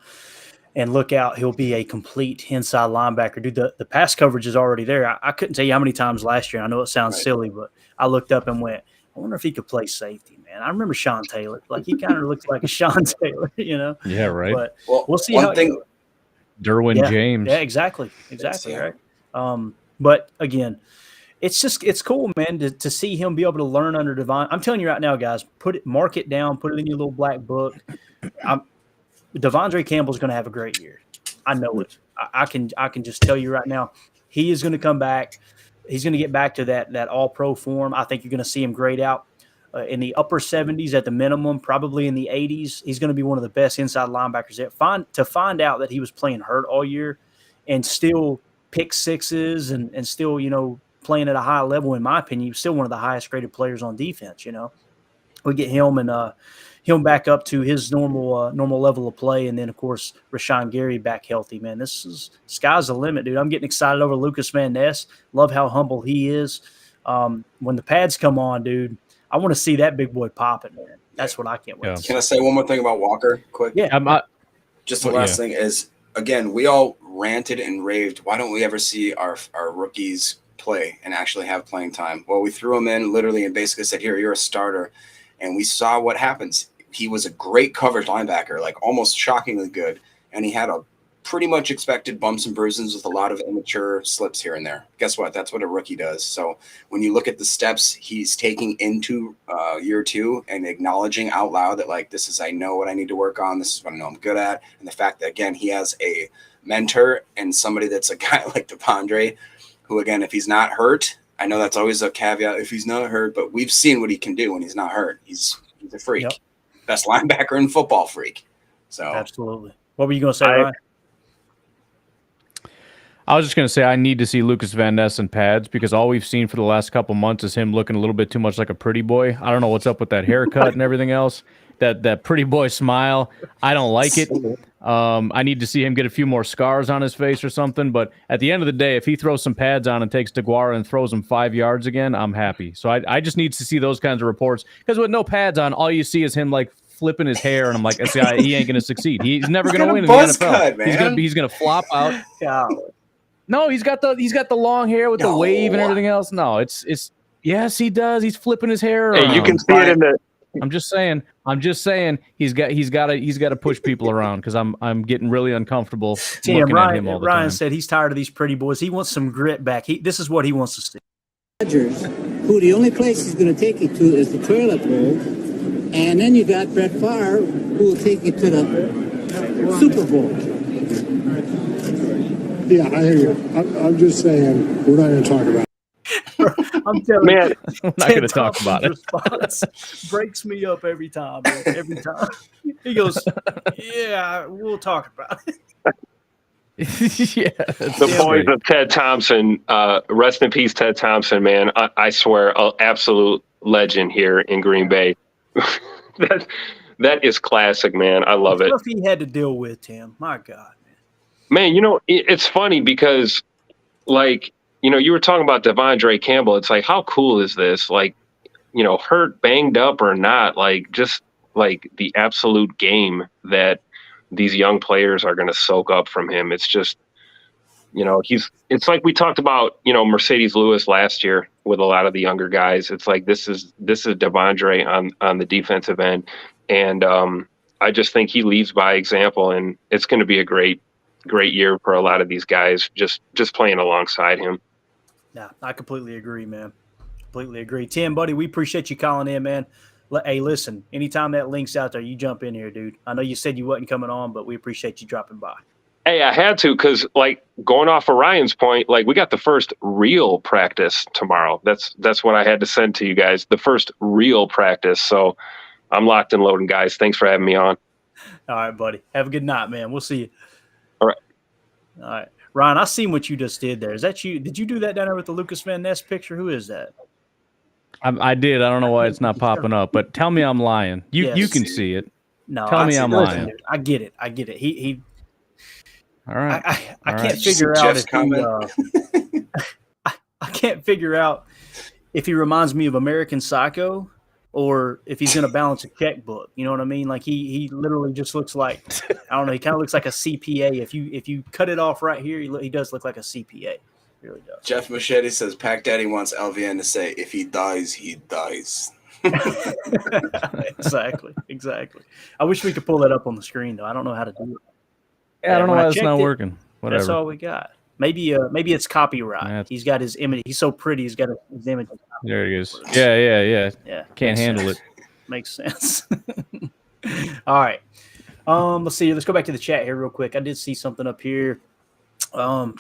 and look out, he'll be a complete inside linebacker. Dude, the pass coverage is already there. I couldn't tell you how many times last year. I know it sounds silly, but I looked up and went, I wonder if he could play safety, man. I remember Sean Taylor. Like, he kind of looks like a Sean Taylor, Yeah, right. But we'll see how thing. Derwin James. Yeah, exactly, right. But again, it's cool, man, to see him be able to learn under Devon. I'm telling you right now, guys, mark it down, put it in your little black book. Devondre Campbell's going to have a great year. I know it. I can just tell you right now, he is going to come back. He's going to get back to that all-pro form. I think you're going to see him grade out in the upper 70s at the minimum, probably in the 80s. He's going to be one of the best inside linebackers there. To find out that he was playing hurt all year and still pick sixes and still, playing at a high level, in my opinion, he's still one of the highest graded players on defense, We get him and him back up to his normal level of play, and then of course Rashawn Gary back healthy. Man, sky's the limit, dude. I'm getting excited over Lucas Van Ness. Love how humble he is. When the pads come on, dude, I want to see that big boy popping, man. That's what I can't wait. Can I say one more thing about Walker, quick? Yeah. Just the last thing is, again, we all ranted and raved. Why don't we ever see our rookies play and actually have playing time? Well, we threw him in literally and basically said, "Here, you're a starter," and we saw what happens. He was a great coverage linebacker, like almost shockingly good. And he had a pretty much expected bumps and bruises with a lot of immature slips here and there. Guess what? That's what a rookie does. So when you look at the steps he's taking into year 2 and acknowledging out loud that, like, I know what I need to work on. This is what I know I'm good at. And the fact that, again, he has a mentor and somebody that's a guy like Devondre, who, again, if he's not hurt, I know that's always a caveat, if he's not hurt, but we've seen what he can do when he's not hurt. He's a freak. Yep. Best linebacker in football, freak. So absolutely. What were you going to say, Ryan? I was just going to say I need to see Lucas Van Ness in pads, because all we've seen for the last couple months is him looking a little bit too much like a pretty boy. I don't know what's up with that haircut and everything else. That pretty boy smile, I don't like it. I need to see him get a few more scars on his face or something. But at the end of the day, if he throws some pads on and takes DeGuara and throws him 5 yards again, I'm happy. So I just need to see those kinds of reports, because with no pads on, all you see is him like flipping his hair, and I'm like, he ain't going to succeed. He's never going to win in the NFL. Man. He's going to flop out. Yeah. No, he's got the long hair with the wave and everything else. No, it's yes, he does. He's flipping his hair around. Hey, you can see it in the. I'm just saying he's got to push people around, because I'm getting really uncomfortable looking at him all the time. Ryan said he's tired of these pretty boys. He wants some grit back. This is what he wants to see. Rodgers, who the only place he's going to take you to is the toilet bowl, and then you got Brett Favre, who will take you to the Super Bowl. Yeah, I hear you. I'm just saying we're not going to talk about it. I'm telling you, I'm not going to talk about it. Response breaks me up every time. Man. Every time he goes, "Yeah, we'll talk about it." The boys of Ted Thompson, rest in peace, Ted Thompson, man. I swear, an absolute legend here in Green Bay. that is classic, man. I love it. What he had to deal with, Tim? My God, man. It's funny because, like, you were talking about Devondre Campbell. It's like, how cool is this? Like, hurt, banged up or not, like, just like the absolute game that these young players are going to soak up from him. It's just, it's like we talked about, Mercedes Lewis last year with a lot of the younger guys. It's like, this is Devondre on the defensive end. And I just think he leads by example, and it's going to be a great year for a lot of these guys just playing alongside him. Yeah, I completely agree, man. Completely agree. Tim, buddy, we appreciate you calling in, man. Hey, listen, anytime that link's out there, you jump in here, dude. I know you said you wasn't coming on, but we appreciate you dropping by. Hey, I had to, because, like, going off of Ryan's point, like, we got the first real practice tomorrow. That's what I had to send to you guys, the first real practice. So I'm locked and loading, guys. Thanks for having me on. All right, buddy. Have a good night, man. We'll see you. All right. All right. Ryan, I seen what you just did there. Is that you? Did you do that down there with the Lucas Van Ness picture? Who is that? I did. I don't know why it's not popping up, but tell me I'm lying. You can see it. No, tell me I'm lying. Dude, I get it. He. All right. I can't figure out if he, I can't figure out if he reminds me of American Psycho or if he's going to balance a checkbook. You know what I mean? Like he literally just looks like, I don't know. He kind of looks like a CPA. If you cut it off right here, he does look like a CPA. He really does. Jeff Machete says Pac Daddy wants LVN to say, "If he dies, he dies." Exactly. I wish we could pull that up on the screen though. I don't know how to do it. Yeah, I don't know why it's not working. Whatever. That's all we got. Maybe it's copyright. He's got his image. He's so pretty. He's got his image. There he is. Yeah. Yeah. Can't handle it. Makes sense. All right. Let's see. Let's go back to the chat here real quick. I did see something up here.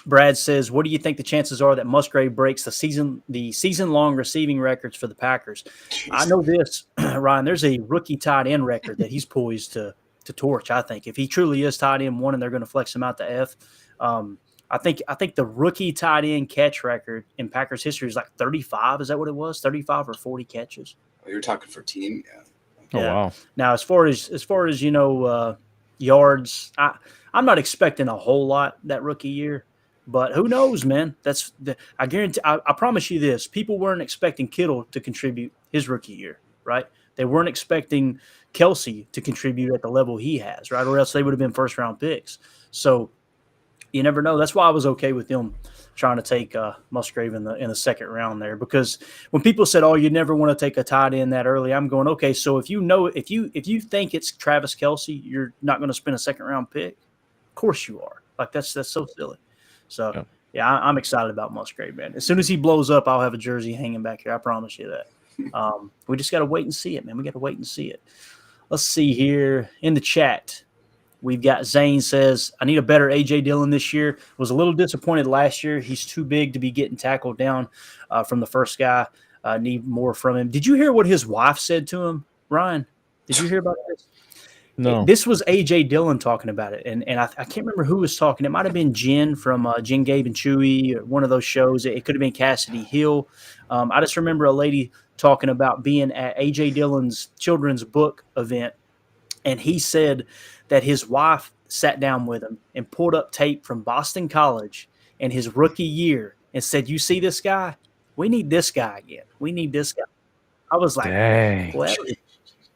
Brad says, "What do you think the chances are that Musgrave breaks the season-long receiving records for the Packers?" Jeez. I know this, Ryan. There's a rookie tight end record that he's poised to torch. I think if he truly is tight end one, and they're going to flex him out to F. I think the rookie tight end catch record in Packers history is like 35. Is that what it was? 35 or 40 catches? Oh, you're talking for team, yeah. Oh wow! Now, as far as yards, I'm not expecting a whole lot that rookie year, but who knows, man? I guarantee. I promise you this: people weren't expecting Kittle to contribute his rookie year, right? They weren't expecting Kelsey to contribute at the level he has, right? Or else they would have been first-round picks. So you never know. That's why I was okay with them trying to take Musgrave in the second round there, because when people said, "Oh, you never want to take a tight end that early," I'm going, okay. So if you think it's Travis Kelce, you're not going to spend a second-round pick. Of course you are. Like that's so silly. So yeah, I'm excited about Musgrave, man. As soon as he blows up, I'll have a jersey hanging back here. I promise you that. We just got to wait and see it, man. We got to wait and see it. Let's see here in the chat. We've got Zane says, "I need a better A.J. Dillon this year. Was a little disappointed last year. He's too big to be getting tackled down from the first guy. Need more from him." Did you hear what his wife said to him, Ryan? Did you hear about this? No. This was A.J. Dillon talking about it, and I can't remember who was talking. It might have been Jen from Jen, Gabe, and Chewy, or one of those shows. It could have been Cassidy Hill. I just remember a lady talking about being at A.J. Dillon's children's book event, and he said that his wife sat down with him and pulled up tape from Boston College in his rookie year and said, "You see this guy? We need this guy again. We need this guy." I was like, dang. Well,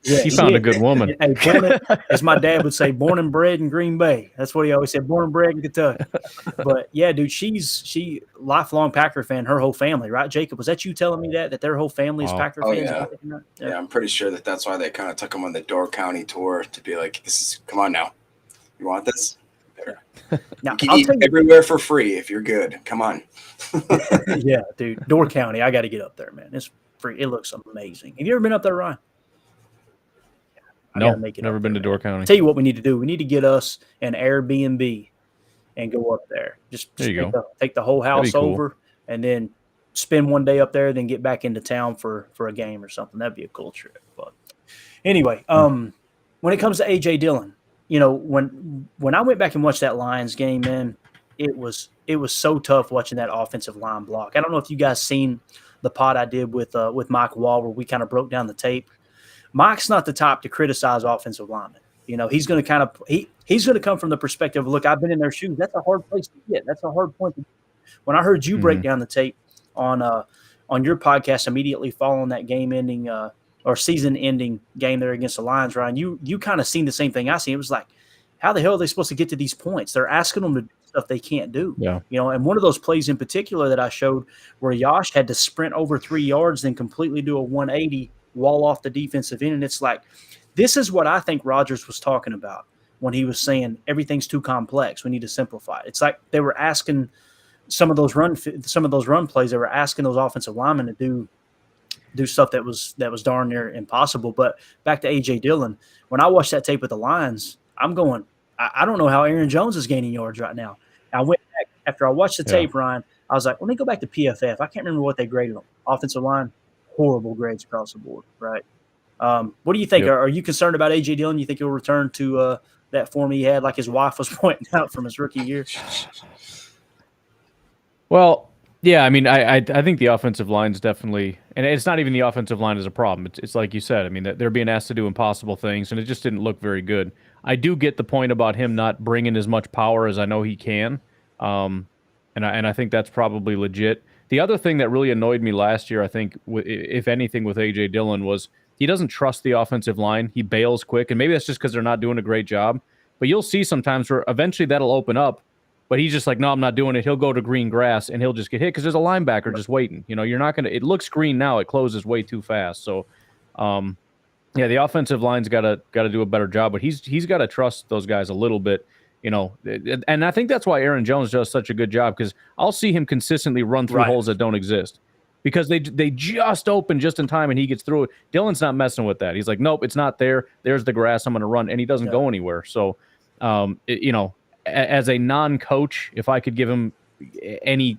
yeah, she found a good woman. Hey, as my dad would say, born and bred in Green Bay. That's what he always said, born and bred in Kentucky. But yeah, dude, she lifelong Packer fan, her whole family, right? Jacob, was that you telling me that their whole family is Packer fans? Yeah, I'm pretty sure that's why they kind of took him on the Door County tour to be like, come on now. You want this? Now, you can eat everywhere for free if you're good. Come on. Yeah, dude. Door County, I got to get up there, man. It's free. It looks amazing. Have you ever been up there, Ryan? No, never been to Door County. Tell you what we need to do. We need to get us an Airbnb and go up there. Just take the whole house over and then spend one day up there, then get back into town for a game or something. That'd be a cool trip. But anyway, when it comes to A.J. Dillon, when I went back and watched that Lions game, man, it was so tough watching that offensive line block. I don't know if you guys seen the pod I did with Mike Wall where we kind of broke down the tape. Mike's not the type to criticize offensive linemen. He's going to he's going to come from the perspective of, look, I've been in their shoes. That's a hard place to get. That's a hard point to get. When I heard you break down the tape on your podcast immediately following that game-ending or season-ending game there against the Lions, Ryan, you kind of seen the same thing I seen. It was like, how the hell are they supposed to get to these points? They're asking them to do stuff they can't do. Yeah. And one of those plays in particular that I showed where Yosh had to sprint over 3 yards, then completely do a 180, wall off the defensive end. And it's like, this is what I think Rodgers was talking about when he was saying everything's too complex. We need to simplify it. It's like they were asking some of those run plays. They were asking those offensive linemen to do stuff that was darn near impossible. But back to A.J. Dillon, when I watched that tape with the Lions, I'm going, I don't know how Aaron Jones is gaining yards right now. I went back after I watched the tape, Ryan. I was like, let me go back to PFF. I can't remember what they graded them. Offensive line, horrible grades across the board, right? What do you think? Yep. Are you concerned about A.J. Dillon? You think he'll return to that form he had, like his wife was pointing out from his rookie year? Well, yeah, I mean, I think the offensive line's definitely, and it's not even the offensive line is a problem. It's like you said. I mean, they're being asked to do impossible things, and it just didn't look very good. I do get the point about him not bringing as much power as I know he can, and I think that's probably legit. The other thing that really annoyed me last year, I think, if anything, with A.J. Dillon was he doesn't trust the offensive line. He bails quick, and maybe that's just because they're not doing a great job. But you'll see sometimes where eventually that'll open up, but he's just like, no, I'm not doing it. He'll go to green grass, and he'll just get hit because there's a linebacker just waiting. You're not going to – it looks green now. It closes way too fast. So, yeah, the offensive line's got to do a better job, but he's got to trust those guys a little bit. And I think that's why Aaron Jones does such a good job, because I'll see him consistently run through holes that don't exist. because they just open just in time and he gets through it. Dylan's not messing with that. He's like, nope, it's not there. There's the grass. I'm going to run, and he doesn't go anywhere. So, as a non-coach, if I could give him any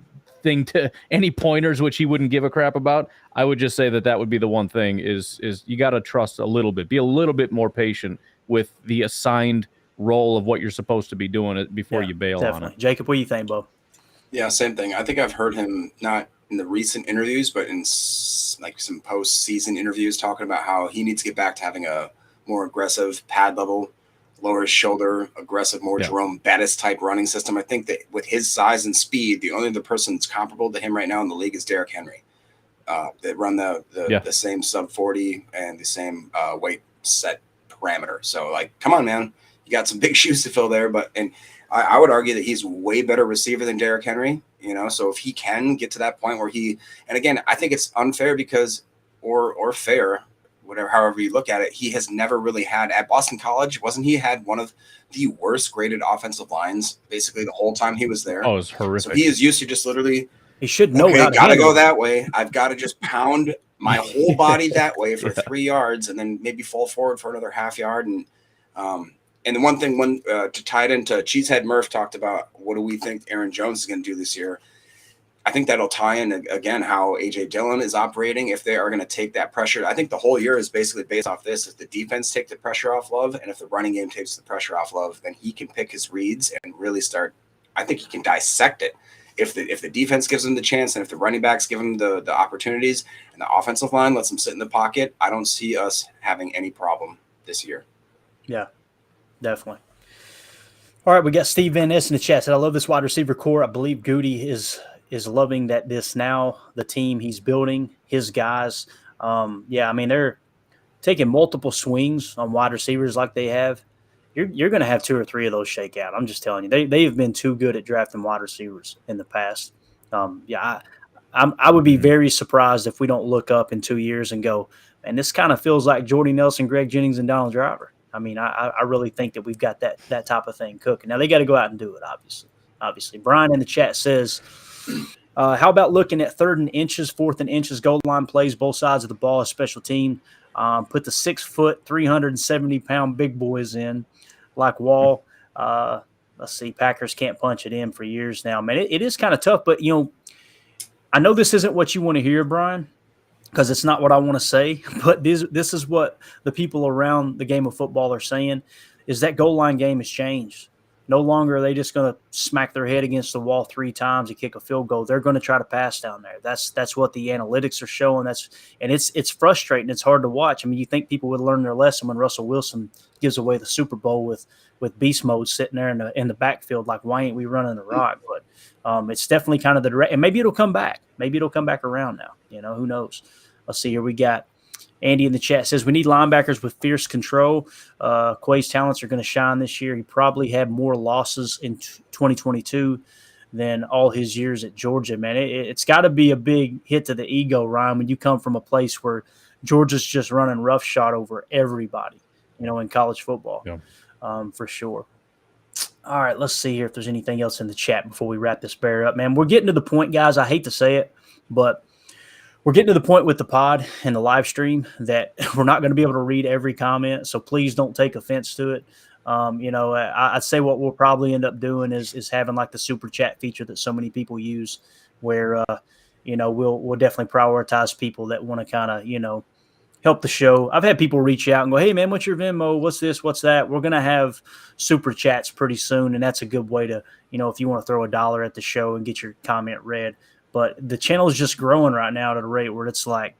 pointers which he wouldn't give a crap about, I would just say that would be the one thing is you got to trust a little bit, be a little bit more patient with the assigned role of what you're supposed to be doing it before you bail on it. Jacob, what do you think, Bo? Yeah, same thing. I think I've heard him not in the recent interviews, but in like some post-season interviews talking about how he needs to get back to having a more aggressive pad level, lower his shoulder, aggressive, more Jerome Bettis type running system. I think that with his size and speed, the only other person that's comparable to him right now in the league is Derrick Henry. That run the same sub 40 and the same weight set parameter. So like, come on, man, you got some big shoes to fill there. And I would argue that he's way better receiver than Derrick Henry. So if he can get to that point where and again, I think it's unfair because or fair, whatever, however you look at it, he has never really had at Boston College. He had one of the worst graded offensive lines basically the whole time he was there. Oh, it was horrific. So he is used to just literally. He should know how to gotta go that way. I've got to just pound my whole body that way for 3 yards and then maybe fall forward for another half yard. And the one thing to tie it into Cheesehead Murph talked about, what do we think Aaron Jones is going to do this year? I think that'll tie in again how A.J. Dillon is operating. If they are going to take that pressure, I think the whole year is basically based off this. If the defense take the pressure off Love, and if the running game takes the pressure off Love, then he can pick his reads and really start. I think he can dissect it. If the defense gives him the chance, and if the running backs give him the opportunities, and the offensive line lets him sit in the pocket, I don't see us having any problem this year. Yeah, definitely. All right, we got Steve Van Ness in the chat. Said, I love this wide receiver core. I believe Goody is loving that the team he's building, his guys. They're taking multiple swings on wide receivers like they have. You're going to have 2 or 3 of those shake out. I'm just telling you, they have been too good at drafting wide receivers in the past. I would be very surprised if we don't look up in 2 years and go, and this kind of feels like Jordy Nelson, Greg Jennings, and Donald Driver. I mean, I really think that we've got that type of thing cooking. Now they got to go out and do it. Obviously, Brian in the chat says, how about looking at 3rd and inches, 4th and inches goal line plays, both sides of the ball as special team? Put the 6 foot, 370-pound big boys in like Wall. Let's see, Packers can't punch it in for years now. Man, it is kind of tough, but I know this isn't what you want to hear, Brian, because it's not what I want to say, but this is what the people around the game of football are saying, is that goal line game has changed. No longer are they just going to smack their head against the wall 3 times and kick a field goal. They're going to try to pass down there. That's what the analytics are showing. It's frustrating. It's hard to watch. I mean, you think people would learn their lesson when Russell Wilson gives away the Super Bowl with beast mode sitting there in the backfield, like, why ain't we running the rock? But it's definitely kind of the direct, and maybe it'll come back. Maybe it'll come back around now. Who knows? Let's see here. We got Andy in the chat says, we need linebackers with fierce control. Quay's talents are going to shine this year. He probably had more losses in 2022 than all his years at Georgia, man. It's got to be a big hit to the ego, Ryan, when you come from a place where Georgia's just running roughshod over everybody, in college football. Yeah. For sure. All right, let's see here if there's anything else in the chat before we wrap this bear up, man. We're getting to the point, guys. I hate to say it, but we're getting to the point with the pod and the live stream that we're not going to be able to read every comment, so please don't take offense to it. I'd say what we'll probably end up doing is having like the super chat feature that so many people use, where we'll definitely prioritize people that want to kind of help the show. I've had people reach out and go, hey man, what's your Venmo? What's this? What's that? We're going to have super chats pretty soon, and that's a good way to if you want to throw $1 at the show and get your comment read. But the channel is just growing right now at a rate where it's like,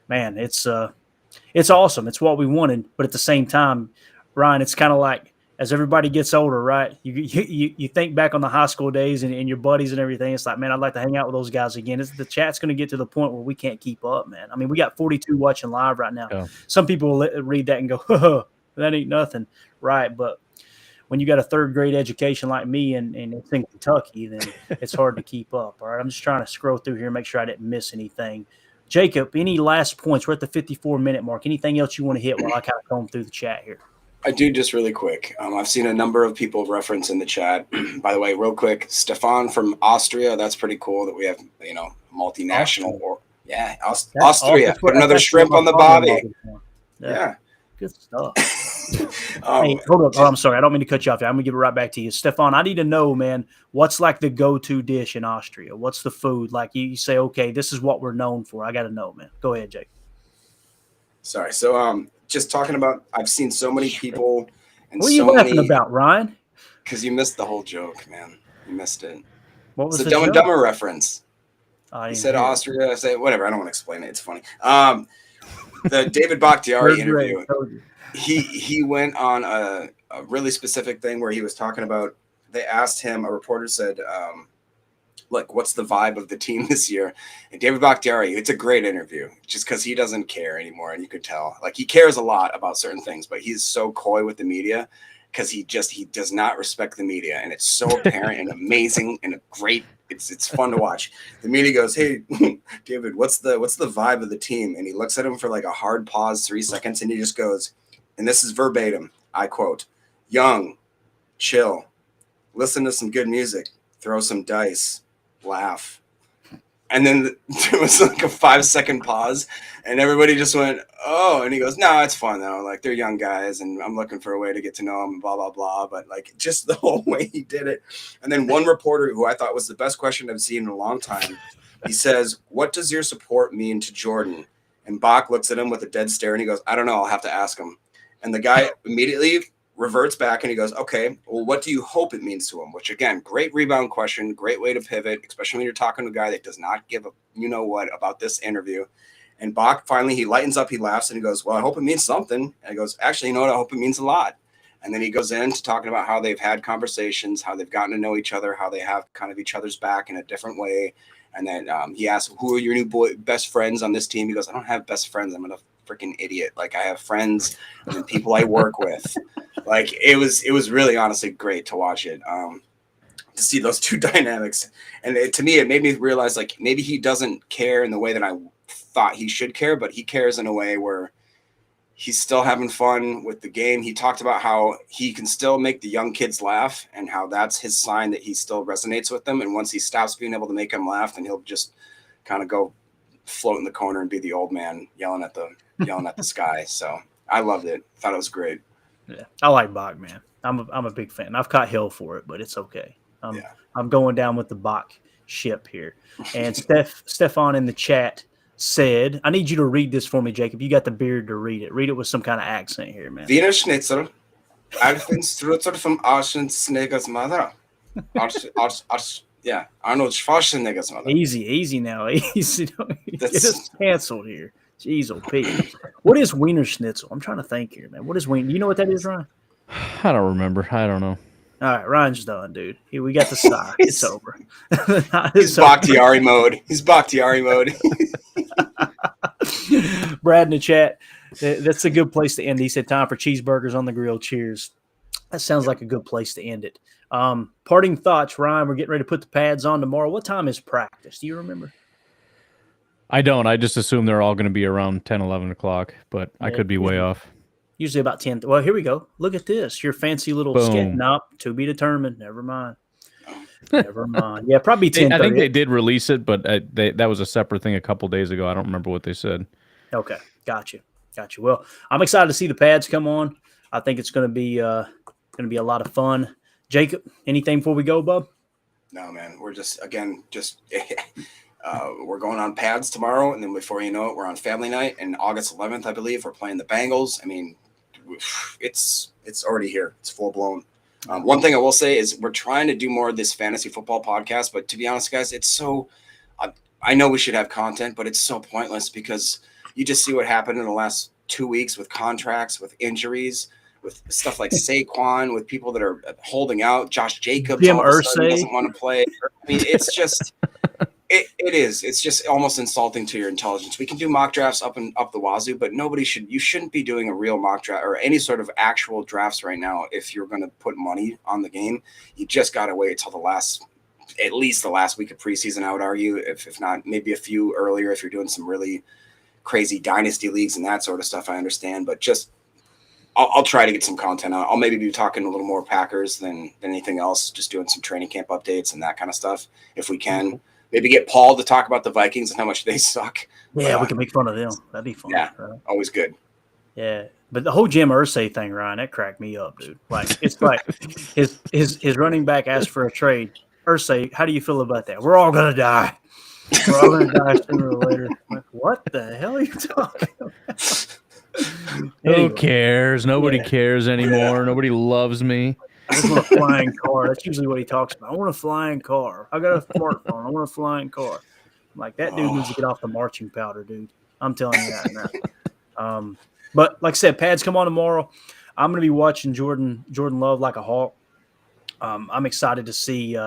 man, it's awesome. It's what we wanted. But at the same time, Ryan, it's kind of like as everybody gets older, right? You think back on the high school days and your buddies and everything. It's like, man, I'd like to hang out with those guys again. The chat's going to get to the point where we can't keep up, man. I mean, we got 42 watching live right now. Yeah. Some people will read that and go, that ain't nothing, right? But when you got a 3rd grade education like me and it's in Kentucky, then it's hard to keep up. All right, I'm just trying to scroll through here and make sure I didn't miss anything. Jacob, any last points? We're at the 54-minute mark. Anything else you want to hit while I kind of comb through the chat here? I do, just really quick. I've seen a number of people reference in the chat. By the way, real quick, Stefan from Austria. That's pretty cool that we have, multinational Yeah, Austria. Put another shrimp on the bobby. Yeah. Good stuff. Hey, hold up. Oh, I'm sorry. I don't mean to cut you off there. I'm going to give it right back to you. Stefan, I need to know, man, what's like the go-to dish in Austria? What's the food? Like you say, okay, this is what we're known for. I got to know, man. Go ahead, Jake. Sorry. So just talking about, I've seen so many people. And what are you laughing about, Ryan? Because you missed the whole joke, man. You missed it. What was it's the Dumb and joke? Dumber reference. You said Austria. I said whatever. I don't want to explain it. It's funny. The David Bakhtiari interview. He went on a really specific thing where he was talking about. They asked him. A reporter said, "Look, what's the vibe of the team this year?" And David Bakhtiari. It's a great interview, just because he doesn't care anymore, and you could tell. Like he cares a lot about certain things, but he's so coy with the media. Because he does not respect the media, and it's so apparent and amazing and a great. It's fun to watch. The media goes, "Hey, David, what's the vibe of the team?" And he looks at him for like a hard pause, 3 seconds, and he just goes, and this is verbatim. I quote: "Young, chill, listen to some good music, throw some dice, laugh." And then there was like a 5-second pause, and everybody just went, "Oh," and he goes, "No, it's fun though. Like they're young guys, and I'm looking for a way to get to know them, blah, blah, blah." But like just the whole way he did it. And then one reporter who I thought was the best question I've seen in a long time, he says, "What does your support mean to Jordan?" And Bach looks at him with a dead stare, and he goes, "I don't know. I'll have to ask him." And the guy immediately reverts back, and he goes, "Okay, well, what do you hope it means to him?" Which again, great rebound question, great way to pivot, especially when you're talking to a guy that does not give a you-know-what about this interview. And Bach finally, he lightens up, he laughs, and he goes, "Well, I hope it means something." And he goes, "Actually, you know what? I hope it means a lot." And then he goes into talking about how they've had conversations, how they've gotten to know each other, how they have kind of each other's back in a different way. And then he asked, "Who are your new best friends on this team?" He goes, "I don't have best friends. I'm a freaking idiot. Like I have friends and people I work with." Like it was really honestly great to watch it. To see those two dynamics. And to me, it made me realize like maybe he doesn't care in the way that I thought he should care, but he cares in a way where he's still having fun with the game. He talked about how he can still make the young kids laugh and how that's his sign that he still resonates with them. And once he stops being able to make them laugh, then he'll just kind of go float in the corner and be the old man yelling at the sky. So I loved it. Thought it was great. Yeah, I like Bach, man. I'm a big fan. I've caught hell for it, but it's okay. I'm going down with the Bach ship here. And Stefan in the chat said, I need you to read this for me, Jacob. You got the beard to read it. Read it with some kind of accent here, man. Wiener Schnitzel, Alfred Strutzer from Schwarzenegger's mother. Yeah, Arnold Schwarzenegger's mother. Easy now. Easy. Get us canceled here. Jeez, Pete. What is Wiener Schnitzel? I'm trying to think here, man. What is Wiener? You know what that is, Ryan? I don't remember. I don't know. All right, Ryan's done, dude. Here, we got the sigh. It's over. He's Bakhtiari mode. He's Bakhtiari mode. Brad in the chat, that's a good place to end. He said, "Time for cheeseburgers on the grill. Cheers." That sounds like a good place to end it. Parting thoughts, Ryan. We're getting ready to put the pads on tomorrow. What time is practice? Do you remember? I don't. I just assume they're all going to be around 10, 11 o'clock, but I could be way off. Usually about 10. Well, here we go. Look at this. Your fancy little skit. Nope, to be determined. Never mind. Never mind. Yeah, probably 10. I think they did release it, but that was a separate thing a couple days ago. I don't remember what they said. Okay, got you. Well, I'm excited to see the pads come on. I think it's going to be a lot of fun. Jacob, anything before we go, bub? No, man. We're we're going on pads tomorrow, and then before you know it, we're on family night. And August 11th, I believe, we're playing the Bengals. I mean, it's already here. It's full blown. One thing I will say is we're trying to do more of this fantasy football podcast, but to be honest, guys, it's so. I know we should have content, but it's so pointless because you just see what happened in the last 2 weeks with contracts, with injuries, with stuff like Saquon, with people that are holding out. Josh Jacobs Jim all of a sudden Irsay doesn't want to play. I mean, it's just. It is. It's just almost insulting to your intelligence. We can do mock drafts up the wazoo, but you shouldn't be doing a real mock draft or any sort of actual drafts right now. If you're going to put money on the game, you just got to wait till at least the last week of preseason. I would argue, if not maybe a few earlier, if you're doing some really crazy dynasty leagues and that sort of stuff. I understand, but I'll try to get some content out. I'll maybe be talking a little more Packers than anything else, just doing some training camp updates and that kind of stuff if we can. Maybe get Paul to talk about the Vikings and how much they suck. Yeah, we can make fun of them. That'd be fun. Yeah, right? always good. Yeah, but the whole Jim Irsay thing, Ryan, that cracked me up, dude. Like it's like his running back asked for a trade. Irsay, how do you feel about that? We're all gonna die. We're all gonna die sooner or later. Like, what the hell are you talking about? Who cares? Nobody cares anymore. Nobody loves me. I just want a flying car. That's usually what he talks about. I want a flying car. I got a smartphone. I want a flying car. I'm like, that dude needs to get off the marching powder, dude. I'm telling you that now. But like I said, pads come on tomorrow. I'm going to be watching Jordan Love like a hawk. I'm excited to see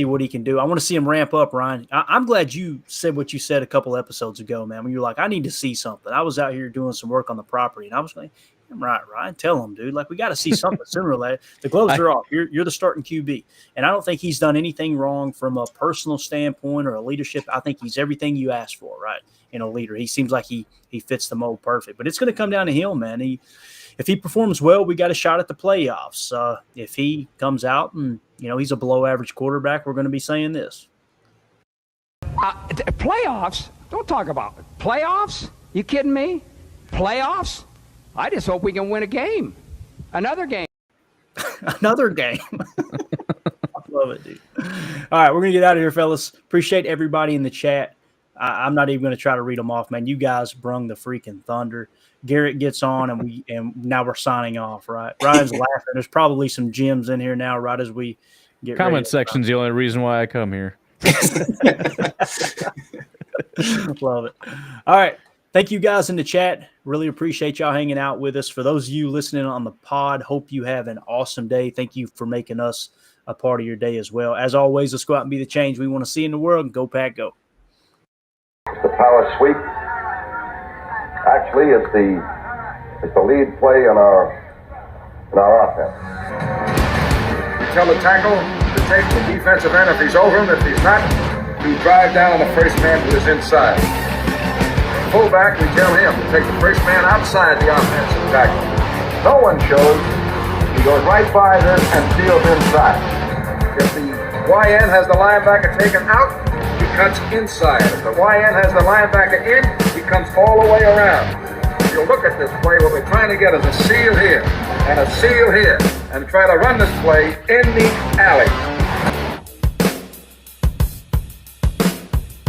what he can do. I want to see him ramp up, Ryan. I'm glad you said what you said a couple episodes ago, man, when you're like, I need to see something. I was out here doing some work on the property, and I was like, I'm right, Ryan. Tell him, dude. Like, we got to see something sooner or later. The gloves are off. You're the starting QB. And I don't think he's done anything wrong from a personal standpoint or a leadership. I think he's everything you asked for, right, in a leader. He seems like he fits the mold perfect. But it's going to come down to him, man. If he performs well, we got a shot at the playoffs. If he comes out and, he's a below-average quarterback, we're going to be saying this. Playoffs? Don't talk about it. Playoffs? You kidding me? Playoffs? I just hope we can win a game. Another game. Another game. I love it, dude. All right, we're going to get out of here, fellas. Appreciate everybody in the chat. I'm not even going to try to read them off, man. You guys brung the freaking thunder. Garrett gets on, and now we're signing off, right? Ryan's laughing. There's probably some gems in here now, right as we get Comment section's the only reason why I come here. Love it. All right. Thank you guys in the chat. Really appreciate y'all hanging out with us. For those of you listening on the pod, hope you have an awesome day. Thank you for making us a part of your day as well. As always, let's go out and be the change we want to see in the world. And go, Pack, go. The power sweep actually is the lead play in our offense. You tell the tackle to take the defensive end if he's over him. If he's not, to drive down on the first man who is inside. Fullback, we tell him to take the first man outside the offensive tackle. No one shows. He goes right by them and steals inside. If the YN has the linebacker taken out, he cuts inside. If the YN has the linebacker in, he comes all the way around. If you look at this play, what we're trying to get is a seal here and a seal here, and try to run this play in the alley.